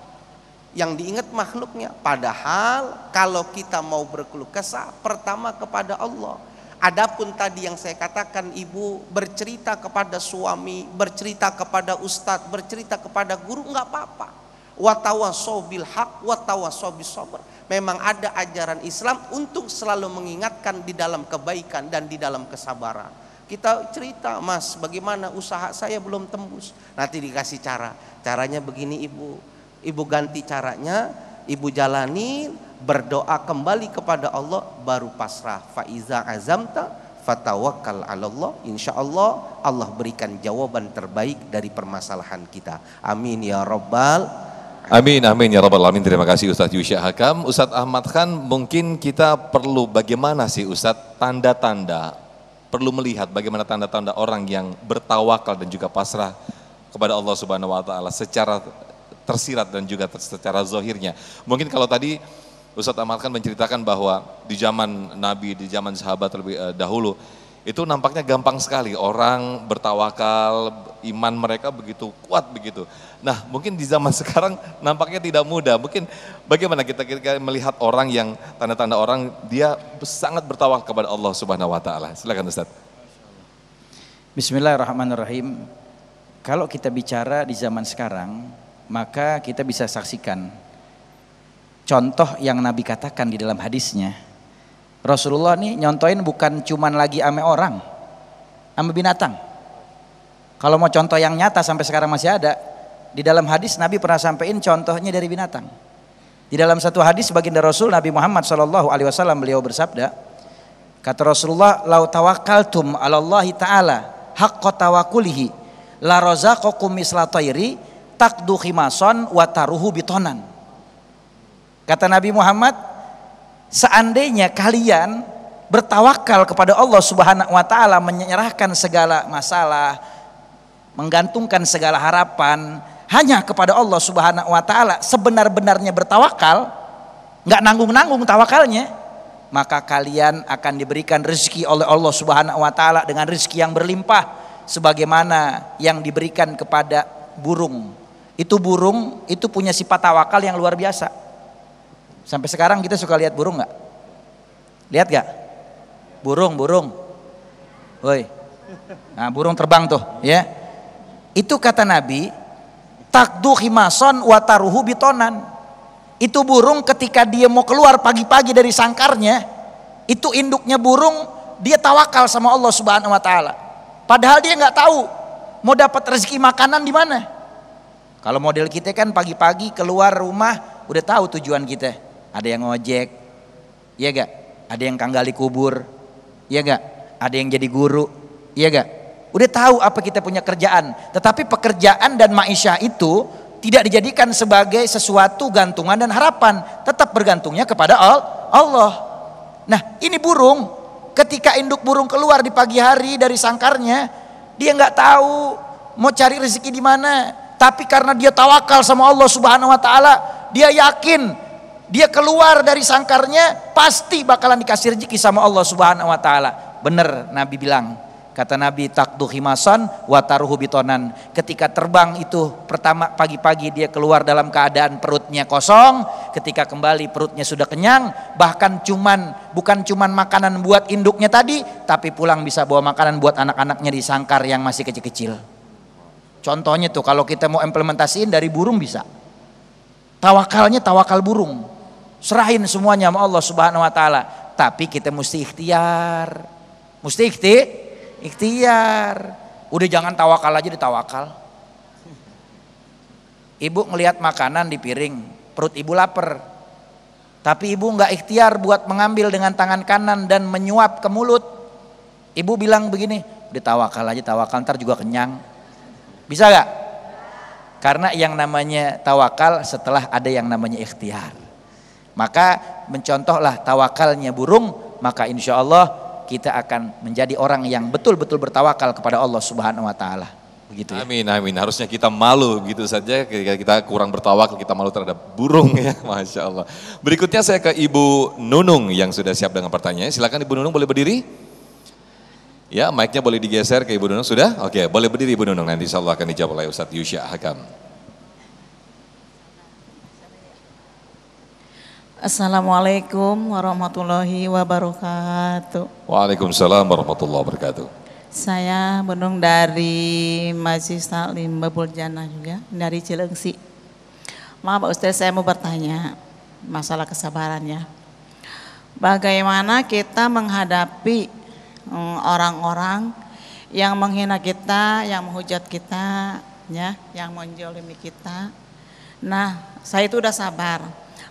Yang diingat makhluknya. Padahal kalau kita mau berkeluh kesah, pertama kepada Allah. Adapun tadi yang saya katakan, ibu bercerita kepada suami, bercerita kepada ustadz, bercerita kepada guru, nggak apa-apa. Wa tawassaw bil haq wa tawassaw bis sabr. Memang ada ajaran Islam untuk selalu mengingatkan di dalam kebaikan dan di dalam kesabaran. Kita cerita, Mas, bagaimana usaha saya belum tembus. Nanti dikasih cara. Caranya begini ibu. Ibu ganti caranya, ibu jalani, berdoa kembali kepada Allah, baru pasrah. Faiza azamta fatawakkal 'ala Allah. Insyaallah Allah berikan jawaban terbaik dari permasalahan kita. Amin ya rabbal. Amin amin ya rabbal alamin. Terima kasih Ustadz Yusya Hakam. Ustadz Ahmad Khan, mungkin kita perlu bagaimana sih Ustadz tanda-tanda, perlu melihat bagaimana tanda-tanda orang yang bertawakal dan juga pasrah kepada Allah Subhanahu wa taala secara tersirat dan juga secara zahirnya. Mungkin kalau tadi Ustadz Ahmad Khan menceritakan bahwa di zaman Nabi, di zaman sahabat terlebih dahulu, itu nampaknya gampang sekali orang bertawakal, iman mereka begitu kuat begitu. Nah mungkin di zaman sekarang nampaknya tidak mudah. Mungkin bagaimana kita melihat orang yang tanda-tanda orang dia sangat bertawakal kepada Allah Subhanahu wa taala. Silakan Ustadz. Bismillahirrahmanirrahim. Kalau kita bicara di zaman sekarang, maka kita bisa saksikan contoh yang Nabi katakan di dalam hadisnya. Rasulullah nih nyontoin bukan cuman lagi ame orang, ame binatang. Kalau mau contoh yang nyata sampai sekarang masih ada, di dalam hadis Nabi pernah sampaikan contohnya dari binatang. Di dalam satu hadis baginda Rasul Nabi Muhammad SAW beliau bersabda, kata Rasulullah, lau tawakkaltum 'ala Allah taala haqqa tawakkulihi la razaqakum misla tayri takdu khimason wa taruhu bitonan. Kata Nabi Muhammad, seandainya kalian bertawakal kepada Allah Subhanahu wa taala, menyerahkan segala masalah, menggantungkan segala harapan hanya kepada Allah Subhanahu wa taala, sebenar-benarnya bertawakal, nggak nanggung-nanggung tawakalnya, maka kalian akan diberikan rezeki oleh Allah Subhanahu wa taala dengan rezeki yang berlimpah sebagaimana yang diberikan kepada burung. Itu burung itu punya sifat tawakal yang luar biasa. Sampai sekarang kita suka lihat burung nggak? Lihat nggak? Burung. Woi. Nah, burung terbang tuh, ya. Itu kata Nabi, takdu khimason wa taruhu bitonan. Itu burung ketika dia mau keluar pagi-pagi dari sangkarnya, itu induknya burung dia tawakal sama Allah Subhanahu wa taala. Padahal dia nggak tahu mau dapat rezeki makanan di mana. Kalau model kita kan pagi-pagi keluar rumah udah tahu tujuan kita. Ada yang ngojek, iya gak? Ada yang kanggali kubur, iya gak? Ada yang jadi guru, iya gak? Udah tahu apa kita punya kerjaan. Tetapi pekerjaan dan maisha itu tidak dijadikan sebagai sesuatu gantungan dan harapan, tetap bergantungnya kepada Allah. Nah, ini burung, ketika induk burung keluar di pagi hari dari sangkarnya, dia nggak tahu mau cari rezeki di mana, tapi karena dia tawakal sama Allah Subhanahu wa taala, dia yakin dia keluar dari sangkarnya pasti bakalan dikasih rezeki sama Allah Subhanahu wa taala. Bener Nabi bilang, kata Nabi, takdu khimasan wa taruhu bitonan. Ketika terbang itu pertama pagi-pagi dia keluar dalam keadaan perutnya kosong, ketika kembali perutnya sudah kenyang, bahkan bukan cuman makanan buat induknya tadi, tapi pulang bisa bawa makanan buat anak-anaknya di sangkar yang masih kecil-kecil. Contohnya tuh kalau kita mau implementasiin dari burung bisa. Tawakalnya tawakal burung. Serahin semuanya sama Allah Subhanahu wa taala, tapi kita mesti ikhtiar. Mesti ikhtiar. Udah jangan tawakal aja ditawakal. Ibu ngelihat makanan di piring, perut ibu lapar, tapi ibu nggak ikhtiar buat mengambil dengan tangan kanan dan menyuap ke mulut. Ibu bilang begini, udah tawakal aja, tawakal ntar juga kenyang. Bisa gak? Karena yang namanya tawakal setelah ada yang namanya ikhtiar. Maka mencontohlah tawakalnya burung, maka insya Allah kita akan menjadi orang yang betul-betul bertawakal kepada Allah Subhanahu wa taala. Begitu ya. Amin. Harusnya kita malu gitu saja ketika kita kurang bertawakal, kita malu terhadap burung ya. Masya Allah. Berikutnya saya ke Ibu Nunung yang sudah siap dengan pertanyaannya. Silakan Ibu Nunung, boleh berdiri? Ya, mic-nya boleh digeser ke Ibu Nunung, sudah? Oke, boleh berdiri Ibu Nunung, nanti insya Allah akan dijawab oleh Ustadz Yusya Hakam. Assalamualaikum warahmatullahi wabarakatuh. Waalaikumsalam warahmatullahi wabarakatuh. Saya Benung dari Majlis Taklim Babul Jannah juga, dari Cilengsi. Maaf Pak Ustaz, saya mau bertanya masalah kesabarannya. Bagaimana kita menghadapi orang-orang yang menghina kita, yang menghujat kita, ya, yang menjolimi kita. Nah, saya itu udah sabar.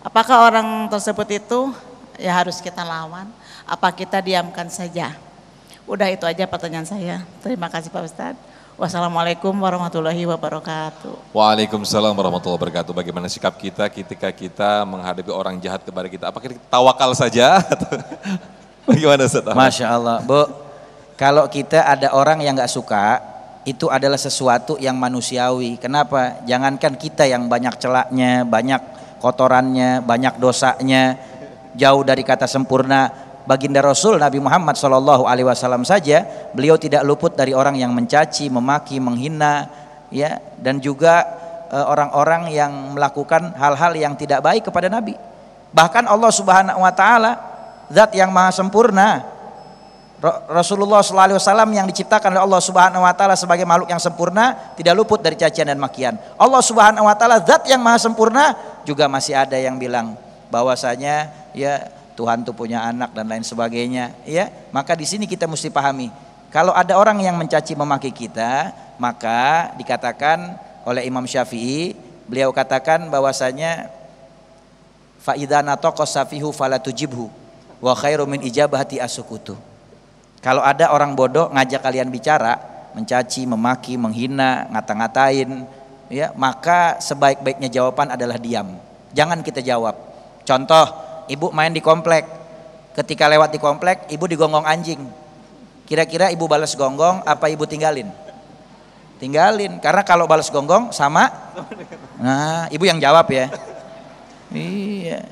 Apakah orang tersebut itu ya harus kita lawan? Apa kita diamkan saja? Udah itu aja pertanyaan saya. Terima kasih Pak Ustadz. Wassalamualaikum warahmatullahi wabarakatuh. Waalaikumsalam warahmatullahi wabarakatuh. Bagaimana sikap kita ketika kita menghadapi orang jahat kepada kita? Apakah kita tawakal saja? Bagaimana Ustaz? Masya Allah, Bu. Kalau kita ada orang yang gak suka, itu adalah sesuatu yang manusiawi. Kenapa? Jangankan kita yang banyak celaknya, banyak kotorannya, banyak dosanya, jauh dari kata sempurna. Baginda Rasul Nabi Muhammad SAW saja, beliau tidak luput dari orang yang mencaci, memaki, menghina, ya, dan juga orang-orang yang melakukan hal-hal yang tidak baik kepada Nabi. Bahkan Allah Subhanahu wa taala, zat yang maha sempurna, Rasulullah SAW yang diciptakan oleh Allah Subhanahu wa taala sebagai makhluk yang sempurna, tidak luput dari cacian dan makian. Allah Subhanahu wa taala zat yang maha sempurna, juga masih ada yang bilang bahwasanya ya Tuhan tuh punya anak dan lain sebagainya, ya. Maka di sini kita mesti pahami, kalau ada orang yang mencaci memaki kita, maka dikatakan oleh Imam Syafi'i, beliau katakan bahwasanya fa idza nataqa safihu fala tujibhu wa khairu min ijabati asukutu. Kalau ada orang bodoh ngajak kalian bicara, mencaci, memaki, menghina, ngata-ngatain, ya, maka sebaik-baiknya jawaban adalah diam. Jangan kita jawab. Contoh, ibu main di komplek. Ketika lewat di komplek, ibu digonggong anjing. Kira-kira ibu balas gonggong apa ibu tinggalin? Tinggalin, karena kalau balas gonggong sama. Nah, ibu yang jawab ya. Iya.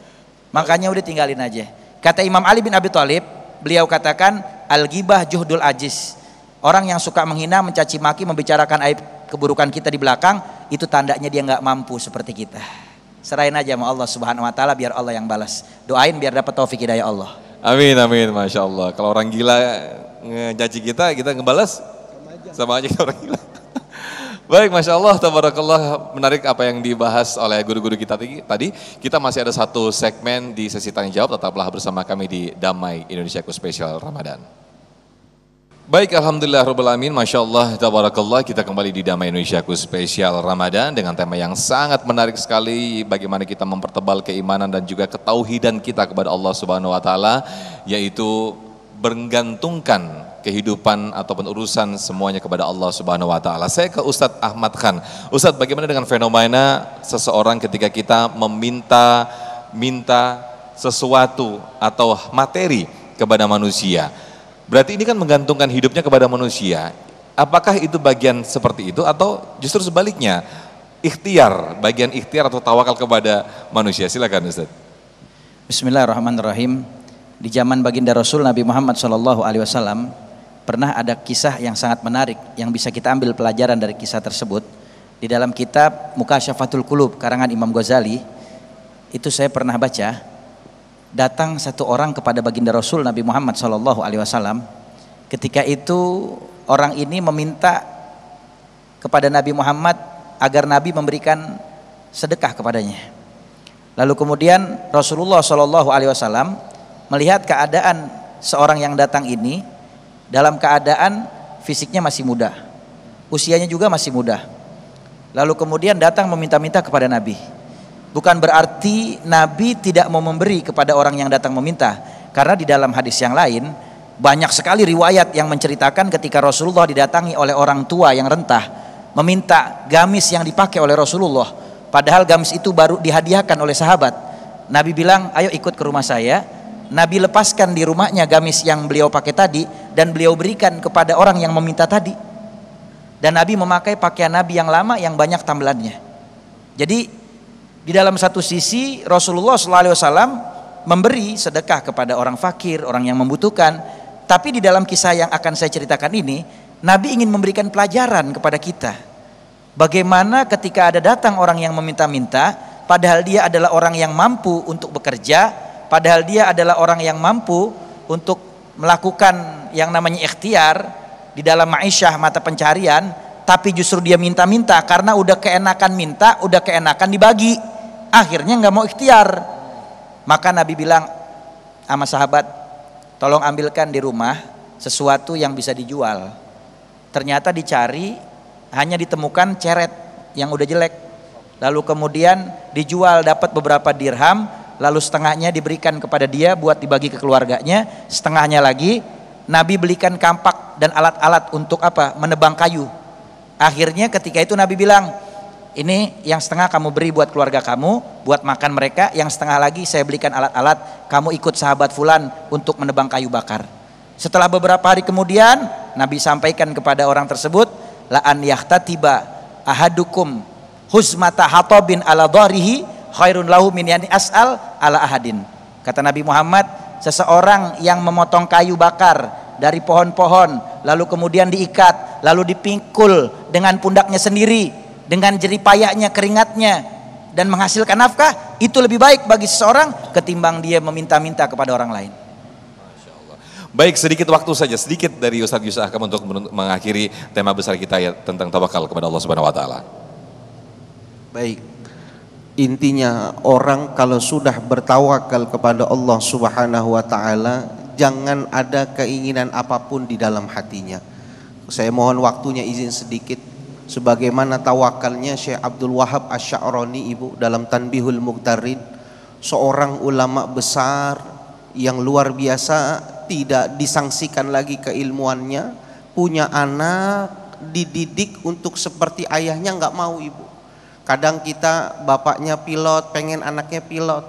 Makanya udah tinggalin aja. Kata Imam Ali bin Abi Thalib, beliau katakan al-ghibah juhdul ajiz. Orang yang suka menghina, mencaci maki, membicarakan aib keburukan kita di belakang, itu tandanya dia nggak mampu seperti kita. Serahin aja sama Allah Subhanahu wa taala, biar Allah yang balas. Doain biar dapat taufik hidayah Allah. Amin, amin, Masya Allah. Kalau orang gila ngejaji kita ngebalas sama aja orang gila. Baik, Masya Allah, tabarakallah, menarik apa yang dibahas oleh guru-guru kita tadi. Kita masih ada satu segmen di sesi tanya jawab, tetaplah bersama kami di Damai Indonesiaku Spesial Ramadan. Baik, alhamdulillah rabbil alamin, Masya Allah, tabarakallah, kita kembali di Damai Indonesiaku Spesial Ramadan dengan tema yang sangat menarik sekali, bagaimana kita mempertebal keimanan dan juga ketauhidan kita kepada Allah Subhanahu wa taala, yaitu bergantungkan kehidupan ataupun urusan semuanya kepada Allah Subhanahu wa taala. Saya ke Ustadz Ahmad Khan. Ustadz, bagaimana dengan fenomena seseorang ketika kita minta sesuatu atau materi kepada manusia? Berarti ini kan menggantungkan hidupnya kepada manusia. Apakah itu bagian seperti itu atau justru sebaliknya? Bagian ikhtiar atau tawakal kepada manusia. Silakan Ustadz. Bismillahirrahmanirrahim. Di zaman baginda Rasul Nabi Muhammad SAW pernah ada kisah yang sangat menarik yang bisa kita ambil pelajaran dari kisah tersebut. Di dalam kitab Mukasyafatul Qulub karangan Imam Ghazali, itu saya pernah baca, datang satu orang kepada baginda Rasul Nabi Muhammad SAW. Ketika itu orang ini meminta kepada Nabi Muhammad agar Nabi memberikan sedekah kepadanya. Lalu kemudian Rasulullah SAW melihat keadaan seorang yang datang ini dalam keadaan fisiknya masih muda, usianya juga masih muda. Lalu kemudian datang meminta-minta kepada Nabi. Bukan berarti Nabi tidak mau memberi kepada orang yang datang meminta, karena di dalam hadis yang lain banyak sekali riwayat yang menceritakan ketika Rasulullah didatangi oleh orang tua yang rentah meminta gamis yang dipakai oleh Rasulullah, padahal gamis itu baru dihadiahkan oleh sahabat. Nabi bilang, ayo ikut ke rumah saya. Nabi lepaskan di rumahnya gamis yang beliau pakai tadi dan beliau berikan kepada orang yang meminta tadi. Dan Nabi memakai pakaian Nabi yang lama yang banyak tambelannya. Jadi di dalam satu sisi Rasulullah SAW memberi sedekah kepada orang fakir, orang yang membutuhkan. Tapi di dalam kisah yang akan saya ceritakan ini, Nabi ingin memberikan pelajaran kepada kita. Bagaimana ketika ada datang orang yang meminta-minta, padahal dia adalah orang yang mampu untuk bekerja, padahal dia adalah orang yang mampu untuk melakukan yang namanya ikhtiar di dalam ma'isyah, mata pencarian, tapi justru dia minta-minta karena udah keenakan minta, udah keenakan dibagi, akhirnya nggak mau ikhtiar. Maka Nabi bilang sama sahabat, tolong ambilkan di rumah sesuatu yang bisa dijual. Ternyata dicari, hanya ditemukan ceret yang udah jelek. Lalu kemudian dijual, dapat beberapa dirham, lalu setengahnya diberikan kepada dia buat dibagi ke keluarganya, setengahnya lagi Nabi belikan kampak dan alat-alat untuk apa? Menebang kayu. Akhirnya ketika itu Nabi bilang, ini yang setengah kamu beri buat keluarga kamu, buat makan mereka, yang setengah lagi saya belikan alat-alat, kamu ikut sahabat fulan untuk menebang kayu bakar. Setelah beberapa hari kemudian Nabi sampaikan kepada orang tersebut, la an yahtatiba ahadukum huzmata hatabin ala dharihi khairun lahu min yani as'al ala ahadin. Kata Nabi Muhammad, seseorang yang memotong kayu bakar dari pohon-pohon, lalu kemudian diikat, lalu dipikul dengan pundaknya sendiri, dengan jerih payahnya, keringatnya, dan menghasilkan nafkah, itu lebih baik bagi seseorang ketimbang dia meminta-minta kepada orang lain. Baik, sedikit waktu saja, sedikit dari Ustadz Yusuf Ahkam untuk mengakhiri tema besar kita ya, tentang tawakal kepada Allah Subhanahu wa taala. Baik. Intinya orang kalau sudah bertawakal kepada Allah Subhanahu wa taala, jangan ada keinginan apapun di dalam hatinya. Saya mohon waktunya izin sedikit. Sebagaimana tawakalnya Syekh Abdul Wahab Asy-Sya'rani Ibu dalam Tanbihul Muqtarin, seorang ulama besar yang luar biasa, tidak disangsikan lagi keilmuannya, punya anak dididik untuk seperti ayahnya, nggak mau Ibu. Kadang kita bapaknya pilot, pengen anaknya pilot,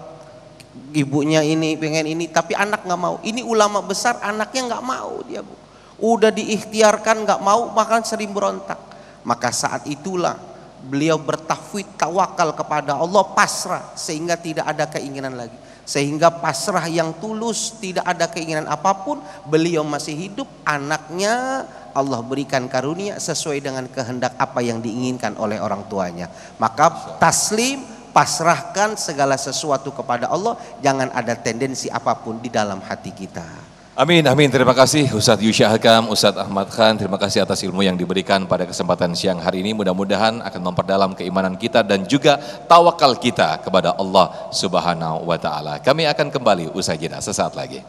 ibunya ini pengen ini, tapi anak nggak mau. Ini ulama besar, anaknya nggak mau dia Bu. Udah diikhtiarkan nggak mau, bahkan sering berontak. Maka saat itulah beliau bertafwid, tawakal kepada Allah, pasrah, sehingga tidak ada keinginan lagi. sehingga pasrah yang tulus, tidak ada keinginan apapun. Beliau masih hidup, anaknya Allah berikan karunia sesuai dengan kehendak apa yang diinginkan oleh orang tuanya. Maka taslim, pasrahkan segala sesuatu kepada Allah, jangan ada tendensi apapun di dalam hati kita. Amin, amin. Terima kasih Ustadz Yusya Hakam, Ustadz Ahmad Khan. Terima kasih atas ilmu yang diberikan pada kesempatan siang hari ini. Mudah-mudahan akan memperdalam keimanan kita dan juga tawakal kita kepada Allah Subhanahu wa Ta'ala. Kami akan kembali usai jeda sesaat lagi.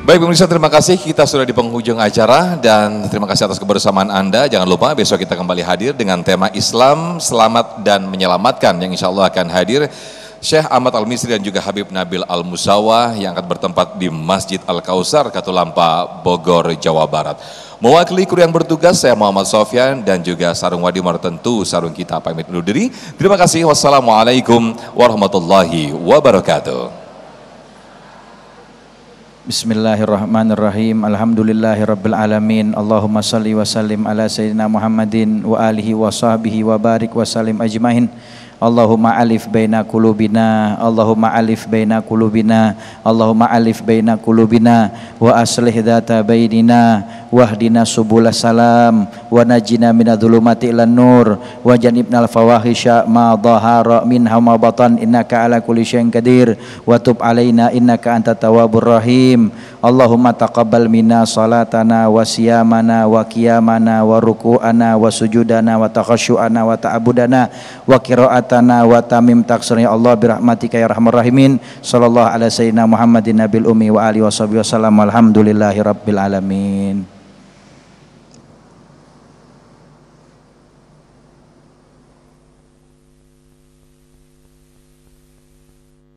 Baik pemirsa, terima kasih. Kita sudah di penghujung acara dan terima kasih atas kebersamaan Anda. Jangan lupa besok kita kembali hadir dengan tema Islam, Selamat dan Menyelamatkan yang insya Allah akan hadir Syekh Ahmad Al-Misri dan juga Habib Nabil Al-Musawah yang akan bertempat di Masjid Al-Kausar, Katulampa, Bogor, Jawa Barat. Mewakili kru yang bertugas, saya Muhammad Sofyan dan juga Sarung Wadimar, tentu Sarung kita pamit undur diri. Terima kasih. Wassalamualaikum warahmatullahi wabarakatuh. Bismillahirrahmanirrahim. Alhamdulillahirabbil alamin. Allahumma shalli wa sallim ala sayyidina Muhammadin wa alihi wa sahbihi wa barik wa sallim ajmain. Allahumma alif baina qulubina, Allahumma alif baina qulubina, Allahumma alif baina qulubina wa aslih dzata bainina wahdina subulas salam wa najina minadh-dhulumati ilan nur wa janibnal fawahisha ma dhahara minha ma batan innaka ala kulli syai'in qadir wa tub alaina innaka antat tawwabur rahim. Allahumma taqabbal minna salatana wa siyamana wa qiyamana wa ruku'ana wa sujudana wa takhasyu'ana wa ta'abudana wa qira'atana wa tamim taksir ya Allah birahmatika ya arhamar rahimin. Sallallahu ala sayyidina Muhammadin nabil ummi wa alihi wa sahbihi wasallam. Alhamdulillahi rabbil alamin.